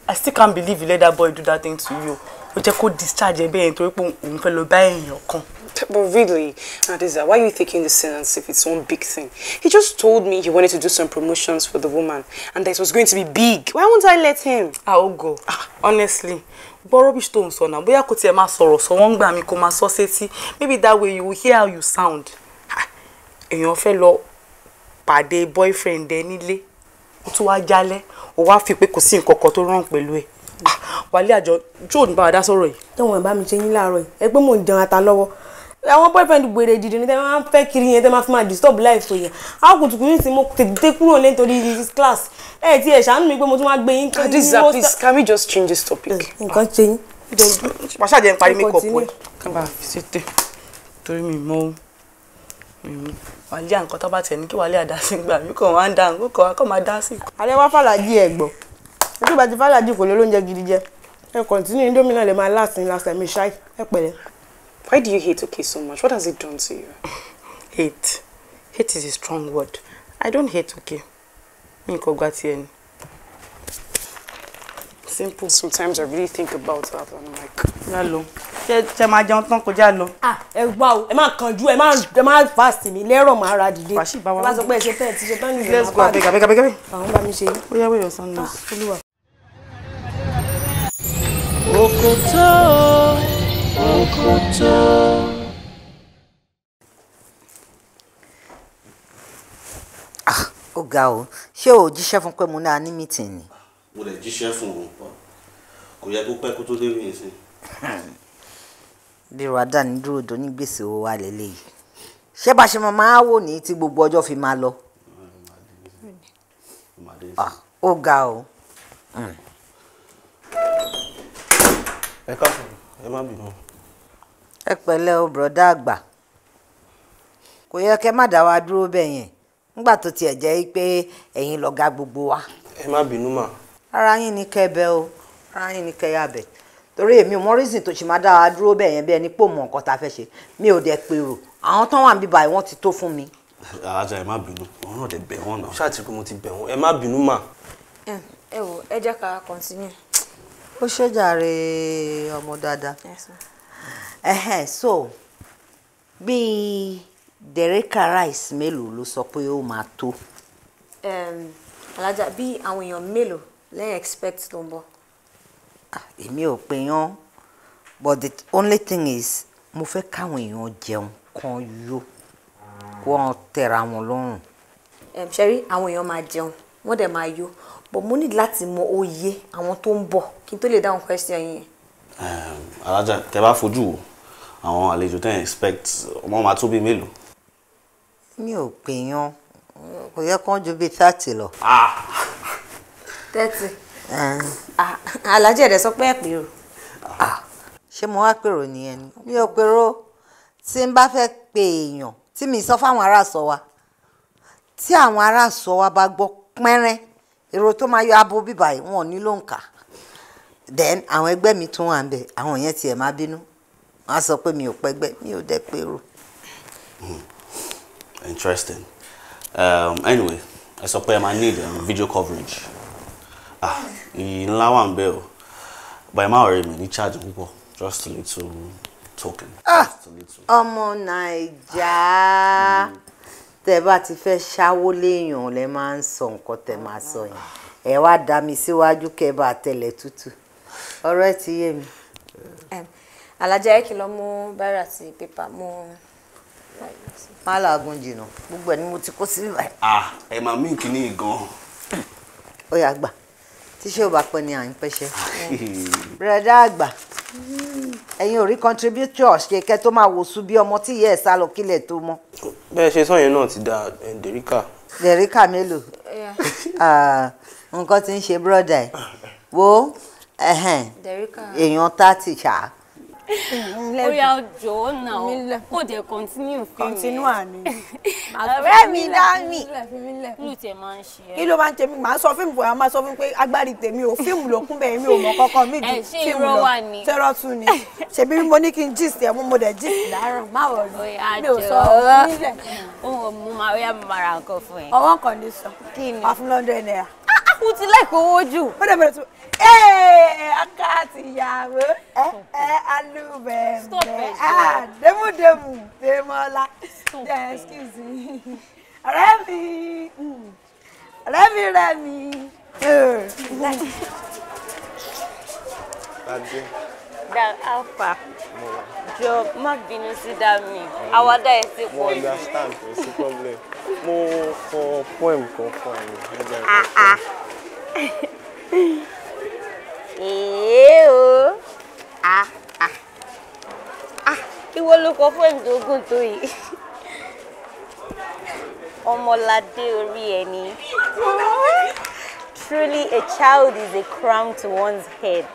I still can't believe you let that boy do that thing to you. Ó jẹ́ kó discharge ẹ bẹ́ẹ̀ nítorí pé òun fẹ́ lọ bá èèyàn kan. But really, Adiza, why are you taking this thing as if it's one big thing? He just told me he wanted to do some promotions for the woman and that it was going to be big. Why won't I let him? I'll go. Honestly. But rubbish tó ń sọ náà. Bóyá kò tiẹ̀ máa sọ̀rọ̀ sọ wọ́n gbà mí kó máa sọ sétí. Maybe that way you will hear how you sound. Èèyàn fẹ́ lọ pàdé boyfriend ẹ nílé. Ó tún wá jálẹ̀. Ó wá fi pé kò sí nǹkan kan tó wrong pẹ̀lú ẹ. Wálé àjọ Joe ní bá wa dá sọ̀rọ̀ yìí. Tẹ́wọ̀n bá mi ṣe yín láàárọ̀ yìí. Ẹ pé mò ń jẹun ata lọ́wọ́. Àwọn boyfriend gbèrè dìde ní tẹ́ máa ń fẹ́ kiri yẹn tẹ́ máa fi máa disturb life yẹn. Àwọn kùtùkùtù ní ti mo tètè kúrò nítorí this class. Ẹ ti ẹ̀ ṣàánú mi pé mo tún wá gbé yín. Adiza, please, can we just change this topic? Nǹkan ṣe yín. Pàṣẹ àjẹ́ ń parí make up ẹ̀. Ká bá fi ṣètè. Torí mi mọ́ Wálé nǹkan tó bá tẹ̀ ní kí Wálé àdá sí gbà mí kàn wá ń dá nǹkan kàn máa dá sí. Alẹ́ wá fàlàjì ẹ̀gbọ́n. Ojú bá ti fàlàjì kò lè lóúnjẹ gidi jẹ. Ẹ continue Indomie náà lè máa last time ṣáì. Ẹ pẹ̀lẹ́. Why do you hate Oke so much? What has it done to you? Hate. Hate is a strong word. I don't hate Oke. Mi kò gbà tiẹ̀ ni. Simple. Sometimes I really think about that and I'm like, Lalo. Ṣé máa jẹun tán kó já lọ. Ẹ gbà o, ẹ má kánjú, ẹ má fast mi lẹ́rọ̀ máa ra dìde. Ẹ bá sọ pé ẹ ṣe tẹ́ ẹ ti ṣe tán nìyẹn. Let's go abeg. Àwọn bá mi ṣe. Ó yá wẹ̀yọ̀ sọ́nà. Olúwa. Okoto, Okoto. Ó ga o, ṣé o jíṣẹ́ fún pé mo náà ní meeting ni? Mo lè jíṣẹ́ fún òun pọ̀. Kò yẹ kó pẹ́ kó tó dé rí ìsìn. Dèrò àdáni dúró do ní gbèsè owó wa lélẹ́yìí. Ṣé bá ṣe máa wò ní tí gbogbo ọjọ́ fi máa lọ? Ó ga o. Ẹ káàsán, ẹ má bínú. Ẹ pẹ̀lẹ́ o bùrọ̀dá àgbà. Kò yẹ kẹ́ má dá wa dúró bẹ́ẹ̀ yẹn. Nígbà tó tiẹ̀ jẹ́ pé ẹ̀yin lọ̀gá gbogbo wa. Ẹ má bínú mà. Ara yín ni kẹ́ bẹ̀ o. Ara yín ni kẹ́ yá bẹ̀. Torí èmi ò mọ reason tó ṣe máa dá wa dúró bẹ́ẹ̀ yẹn bí ẹni pò mọ nǹkan tá fẹ́ ṣe. Mi ò dẹ̀ pèrò. Àwọn tán wà níbí báyìí wọ́n ti tó fún mi. Àjà ẹ má bínú. Wọ́n náà dẹ̀ bẹ̀ wọ́n náà. Ṣáà ti pé mo ti bẹ̀ wọ́n. Ẹ má bínú mà. Ẹ wò, ẹ jẹ́ ká continue. Ó ṣe jàre ọmọ dáadáa. So bí Dereka rice mélòó ló sọ pé ó máa tó? Alájà bí àwọn èèyàn mélòó lẹ́yìn expect tó ń bọ̀. Èmi ò pè yán, but the only thing is mo fẹ́ káwọn èèyàn jẹun kan yó kó wọn tẹra wọn lọ́rùn. Ṣẹ́rí àwọn èèyàn máa jẹun wọ́n dẹ̀ máa yó but mo need láti mọ òye àwọn tó ń bọ̀ kí n tó lè dáhùn question yẹn. Alájà tẹ́ bá fojú wo àwọn àlejò tẹ́ expect ọmọ máa tó bí mélòó. Mi ò pè yán kò yẹ kán ju bíi 30 lọ. 30. Alájì ẹ̀dẹ̀ sọ pé ẹ pè o. Ṣé mo wá pèrò nìyẹn ni? Mi ò pèrò tí n bá fẹ́ pe èèyàn tí mi sọ fáwọn ará sọ wa tí àwọn ará sọ wa bá gbọ́ pẹ́rẹ́ èrò tó máa yọ abo bíbà yìí wọn ò ní ló ń kà. Then àwọn ẹgbẹ́ mi tún wà ń bẹ̀ àwọn yẹn tiẹ̀ máa bínú wọ́n á sọ pé mi ò pẹ́gbẹ́ mi ò dẹ̀ pèrò. Interesting. Anyway, I sọ pé I might need video coverage. Ńlá wà ń bẹ̀ o. But ẹ má worry mi ní charge púpọ̀. Just a little token. Ọmọ Naija tẹ́ bá ti fẹ́ ṣáwó léèyàn lẹ máa ń sọ nǹkan tẹ́ máa sọ yẹn. Ẹ wá dá mi síwájú kẹ́ bá tẹ̀lẹ̀ tútù. Ọ̀rọ̀ ẹ ti yé mi. Alájà ẹ kí lọ mú báírà àti pépà mú. Má làágùn jìnnà gbogbo ẹ ni mo ti kó sí báyìí. Ẹ máa mí kíní gan. Ó yá gbà tíṣẹ́ ò bá pẹ́ ni à ń pẹ́ṣẹ́. Bùrẹ̀dá àgbà ẹ̀yin ò rí contributors kẹ̀kẹ́ tó máa wòsù bí ọmọ tí ìyá ẹ̀ sá lọ kílẹ̀ tó mọ́. Bẹ́ẹ̀ ṣe sọ yẹn náà ti da dèríkà. Dèríkà mélòó? Nǹkan tí ń ṣe bírọ̀dà ẹ̀ wo èèyàn 30 ṣáà. Ó yá jọ̀ọ́ náà ó dẹ̀ continue àní. ọ̀rẹ́ mi dá mi ló tiẹ̀ máa ń ṣe ẹ́. Kí ló máa ń ṣe mí màá sọ fíìmù fún ẹ máa sọ fún pé agbárí tèmi ò fíìmù ló kún bẹ́ẹ̀ mi ò mọ̀ kọ́kọ́ mi ju fíìmù lọ tẹ́rọ̀ tún ni ṣebí mo ní kí n gist ẹ̀ mo dẹ̀ gist láàárọ̀ má wọ̀ rí mi ò sọ nílẹ̀. mo máa rí àmà ra nǹkan fún ẹ. ọwọ́ kan ní sọ wà fún London naira. Mo ti láìpẹ́ owó jù. Ó dẹ̀ bẹ̀rẹ̀ tún akáàtì ìyàwó alúbẹ̀ẹ̀bẹ̀ dẹ́múdẹ́mù Dèmọ́lá excuse me ọ̀rẹ́ mi. Alpha jọ má bínú sí Dami àwàdà ẹ̀ ti pọ̀ jù. Understand kò sí problem mo kọ poem kan fún ìwọ ló kọ poem tó gùn tó yìí. Ọmọládé orí ẹni. Truly a child is a crown to one's head.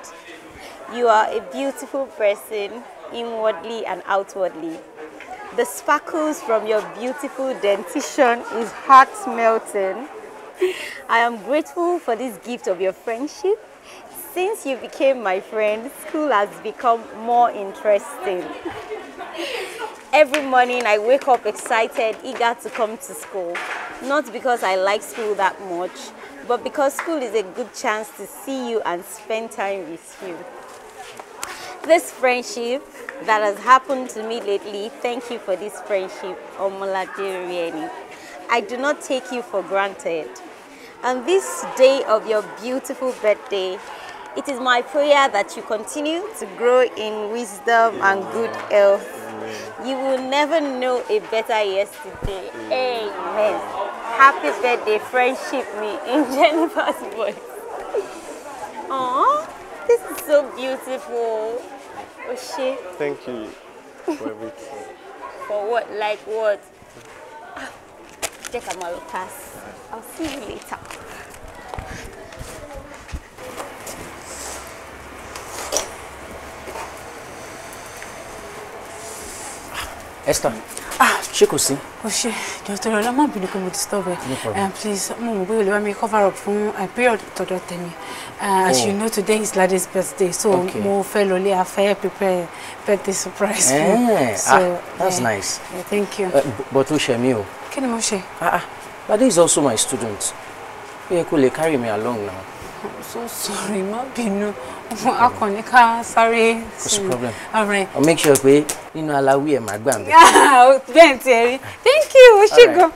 You are a beautiful person, inwardly and outwardly. The sparkles from your beautiful dentition is heart-melting. I am grateful for this gift of your friendship. Since you became my friend, school has become more interesting. Every morning I wake up excited, eager to come to school. Not because I like school that much, but because school is a good chance to see you and spend time with you. This friendship that has happened to me lately, thank you for this friendship, Omolade Rieni. I do not take you for granted. On this day of your beautiful birthday, it is my prayer that you continue to grow in wisdom and good health. You will never know a better yesterday. Amen. Happy birthday, friendship me in Jennifer's voice. Aww, this is so beautiful. Oshé. Thank you for everything. For what? Like what? Take a malo pass. I'll see you later. Esther. Ṣé kò sí? Ó ṣe Dr. Ola má bínú pé mo disturb ẹ. Please, mo mọ̀ bóyá olè wá mi cover up fún period tọ̀dọ̀ tèmi. As you know, today is Lade's birthday, so mo fẹ́ lọlé a fẹ́ prepare birthday surprise. That's nice. Yeah, thank you. But ó ṣe mí o. Kí ni mo ṣe? Lade is also my student. Ó yẹ kó lè carry me along now. I'm so sorry, má bínú. Akọni ká sáré. What's the problem? All right. I'll make sure pé nínú aláwí ẹ̀ máa gbà ń bẹ̀. Bẹ́ẹ̀ ti ẹ rí. Thank you, ó ṣe gan.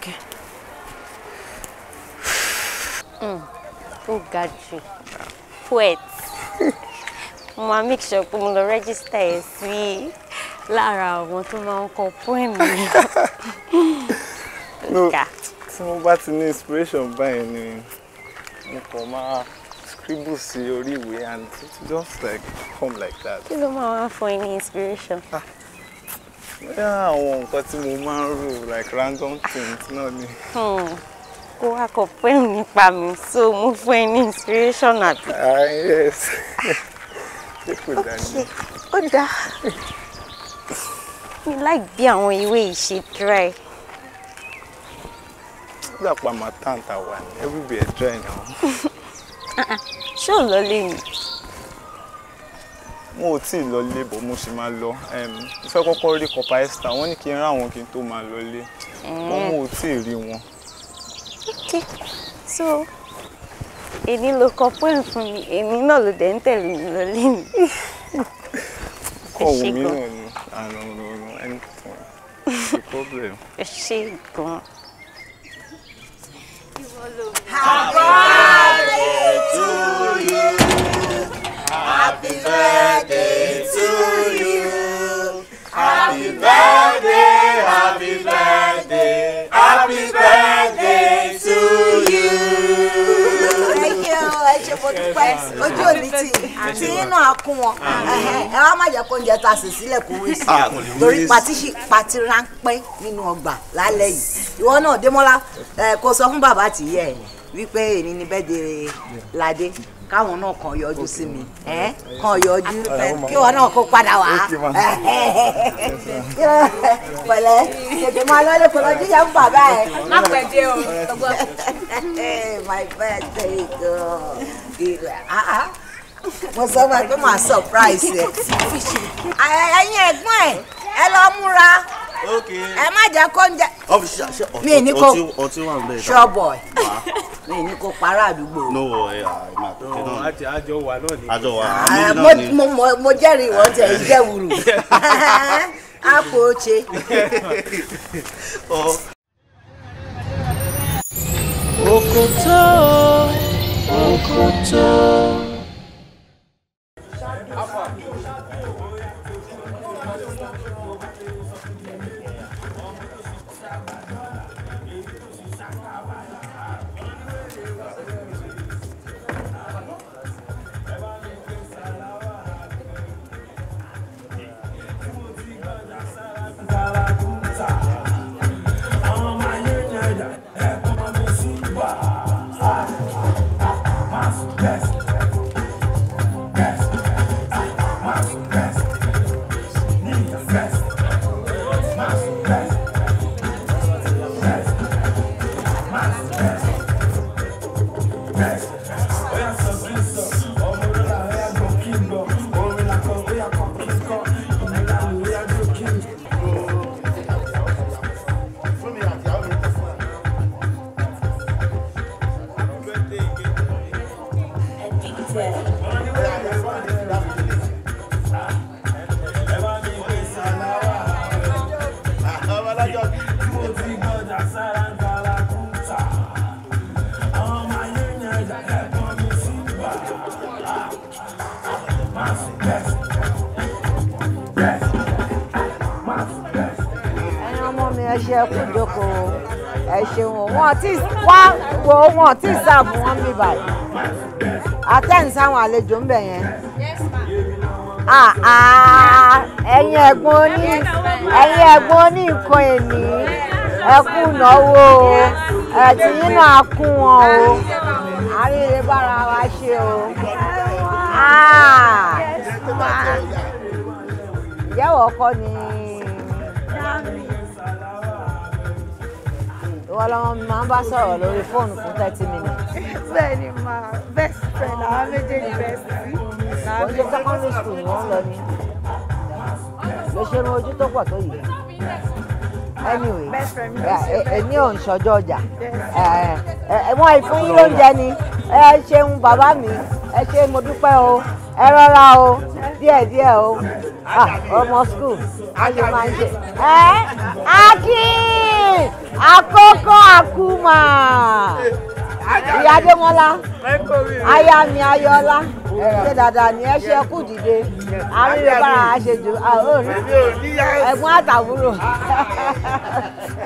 Okay. Oh, got you. Poet. Mo make sure pé mo lọ register ẹ sí lára àwọn tó máa ń kọ poem. No, tí mo bá ti ní inspiration báyìí ni mo kàn máa scribble sí orí ìwé and it just like come like that. Kí ló máa wá fún ẹ ní inspiration? Yeah, àwọn nǹkan tí mo máa ń rò like random things náà ni. Kó wá kọ poem nípa mi, so mo fún ẹ ní inspiration àbí? Yes. Okay, ó dáa. Mi like bí àwọn ìwé yìí ṣe dry. Dàpọ̀ àmà tàǹtà wà ní everywhere dry now. Ṣé ò lọ lé mi? Mo ò tí ì lọ lé bọ̀ mo ṣì máa lọ. Mo fẹ́ kọ́kọ́ rí Kọ̀pá Esther, wọ́n ní kí n rán àwọn kí n tó máa lọ lé. Mo ò tí ì rí wọn. Okay, so èmi ló kọ poem fún mi, èmi náà ló dẹ̀ ń tẹ̀lé mi lọ lé mi. Kọ̀ wù mí náà ni, àná anything, no problem. Ẹ ṣé gan. Happy birthday to you. Happy birthday to you. Happy birthday, happy birthday, happy birthday to you. Thank you. Ẹ ṣé mo dúpẹ́. Ojú òní tí inú àkún wọn. Ẹ wá má jẹ́ kó oúnjẹ ta sì sílẹ̀ kó wé sí. Torí pati ráńpẹ́ nínú ọgbà lálẹ́ yìí. Ìwọ náà Démọ́lá kó sọ fún bàbá àtìyẹ́ ẹ̀ wípé èyí ni birthday Ládé káwọn náà kàn yọjú sí mi kàn yọjú kí wọn náà kó padà wá pẹ̀lẹ́ tètè máa lọlé kó lọjú yẹn fún bàbá ẹ. Má pẹ́ dé o. My birthday girl. Mo sọ ma pé màá surprise ẹ. Ẹ̀yin ẹ̀gbọ́n ẹ lọ múra. Ẹ má jẹ́ kó ń jẹ. Mi ní kó ọtí wà ń bẹ. Sure boy. Mi ní kó para àdúgbò. No, àjọ wà náà ni. àjọ wà. Mo jẹ́rìí wọ́n tẹ̀ ẹ́ jẹ́ wúru. A kò ṣe. Okoto, Okoto. ẹ ṣe kú jókòó ẹ ṣeun wọn ti wá wo wọn ti sáàbù wọn bí báyìí àtẹ̀yìn sáwọn àlejò ń bẹ̀ yẹn ẹ̀yin ẹ̀gbọ́n ní nǹkan èní ẹ kú náwó ẹ̀tì yín náà kún wọn o àríire bára wa ṣe o ìjẹ́wọ̀ ọkọ ni ìwọ lọ́wọ́ mi máa ń bá sọ̀rọ̀ lórí fóònù fún 30 minutes. bẹ́ẹ̀ ni ma best friend àwọn méjèèjì best friend. oúnjẹ secondary school ni wọ́n lọ ní ló ṣe irun ojú tó pọ̀ tó yìí. anyway ẹni ò ń ṣọjọ́ ọjà wọ́n ìfún yín lóúnjẹ ni ẹ ṣeun bàbá mi ẹ ṣe mo dúpẹ́ o ẹ rọra o díẹ̀díẹ̀ o ọmọ school wọ́n ṣe máa ń ṣe Akin Àkókò àkúmà. Ìyá Adémọ́lá. Aya mi Ayọ̀lá. Ṣé dáadáa ni ẹ ṣe kú dìde? Àárín rẹ̀ bára àṣejù. Ẹ̀gbọ́n àtàbúrò.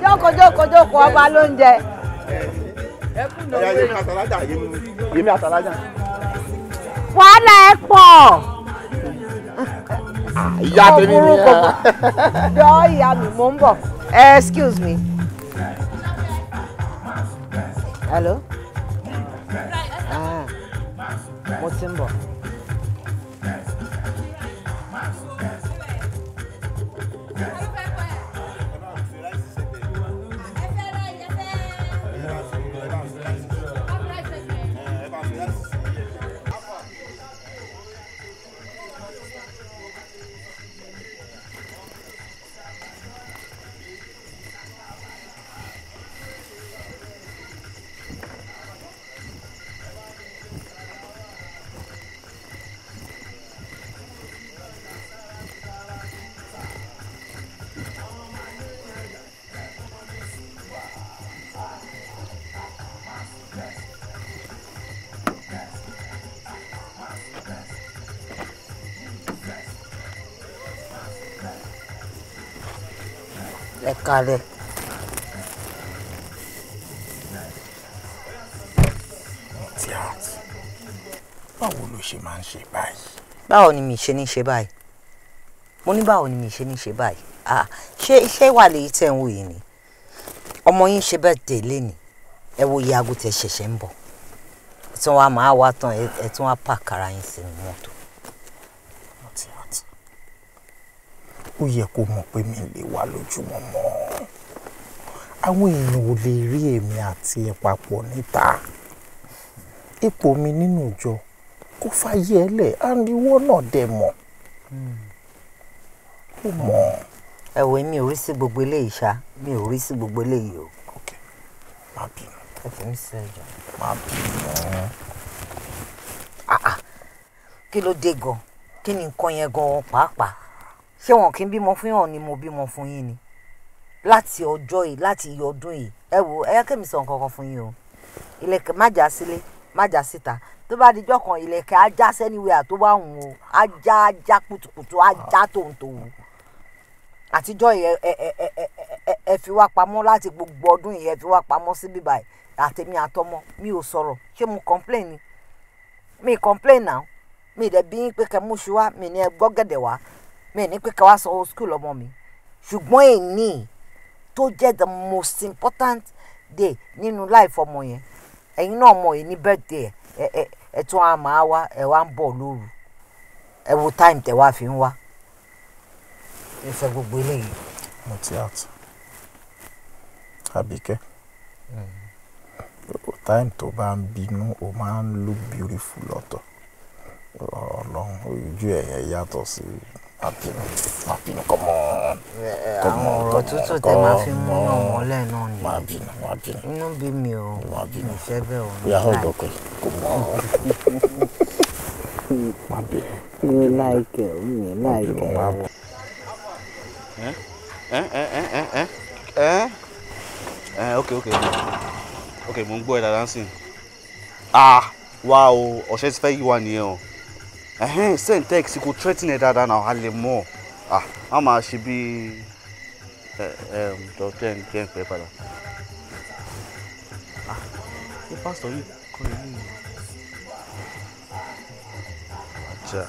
Jókòó ọba ló ń jẹ. Yémi àtàlájà. Wàhálà ẹ pọ̀. Ìyá tèmi ni. Jọ ìyá mi mò ń bọ̀. Excuse me. Hello? Mo ti ń bọ̀. Ẹ kálẹ́. Báwo ló ṣe máa ń ṣe báyìí? Báwo ni mi ṣe ní ṣe báyìí? Mo ní báwo ni mi ṣe ní ṣe báyìí? Ṣé iṣẹ́ wà lèyí tẹ̀ ń wò yìí ni? Ọmọ yín ṣe birthday lénìí. Ẹ wo iye aago tẹ ṣẹ̀ṣẹ̀ ń bọ̀. Tí wọ́n á máa wá tán ẹ tún wá pààkì ara yín sínú mọ́tò. Ó yẹ kó mọ̀ pé mi lè wà lójúmọ́ mọ́. Àwọn èèyàn ò lè rí èmi àti ẹ papọ̀ níta. Ipò mi nínú ìjọ kó fàyè ẹ lẹ̀ àríwọ́ náà dẹ̀ mọ̀. Ó mọ̀. Ẹ wo mi ò rí sí gbogbo eléyìí ṣá. Mi ò rí sí gbogbo eléyìí o. Ok, má bínú. Ẹ fi mí sílẹ̀ jọ. Má bínú. Kí ló dé gan? Kí ni nǹkan yẹn gan pàápàá? Ṣé wọn kì í bímọ fún yàn ni mo bímọ fún yín ni? Láti ọjọ́ yìí, láti iye ọdún yìí. Ẹ wo ẹ yẹ kí mi sọ nǹkan kan fún yín o. Ìlẹ̀kẹ̀ má já sílé, má já síta. Tó bá dijọ́ kan ìlẹ̀kẹ̀ á já sẹ́niwé tó bá wùn o. Á já kùtùkùtù, á já tòǹtòun. Àtijọ́ yìí ẹ fi wá pamọ́ láti gbogbo ọdún yìí ẹ fi wá pamọ́ sí bíbá àtẹ̀mí àtọmọ. Mi ò sọ̀rọ̀. Ṣé mo complain ni? Mi complain now. Mi dẹ̀ bí pé kẹ́ mú ṣu wá, mi ní ẹ gbọ́ gẹ̀dẹ̀ wá. Mi ní pé ká wá sanwó school ọmọ mi ṣùgbọ́n èní tó jẹ́ the most important day nínú life ọmọ yẹn ẹ̀yin náà mọ̀ èní birthday ẹ̀ tún á máa wá ẹ̀ wá ń bọ̀ lóru ẹ̀ wo time tẹ̀ wá fi ń wá ẹ̀ fẹ́ gbogbo eléyìí. Mo ti out Àbíkẹ́ time tó bá ń bínú o máa ń look beautiful lọ́tọ̀ Ọlọ́run ojú ẹ̀ yàtọ̀ sí Mapino, come on. Àwọn ọ̀rọ̀ tútù tẹ máa fi mú ọmọ lẹ́nu ni. Mapino. Inú bí mi ò mi fẹ́ bẹ́ẹ̀ o. We are all okay. Come on. Mapino. Mi like Okay, mo ń gbọ́ ẹ dáadáa sí. Wá o, ọ̀sẹ̀ ti fẹ́ yí wa nìyẹn o. Send text kò threaten ẹ dáadáa náà a lè mọ̀. A máa ṣe bí dọ́kítà ẹni kẹ́ ń pẹ́ padà. Ṣé pásítọ̀ yìí kọ́ ilé yìí? Ajá.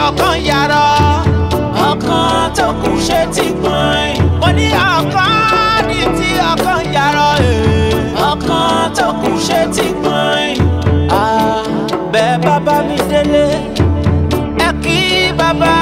ọkàn yàrá ọkàn tó kù ṣe ti gbọ̀n mo ní ọkàn ní tí ọkàn yàrá ọkàn tó kù ṣe ti gbọ̀n bẹ́ẹ̀ bàbá mi délé ẹ kí bàbá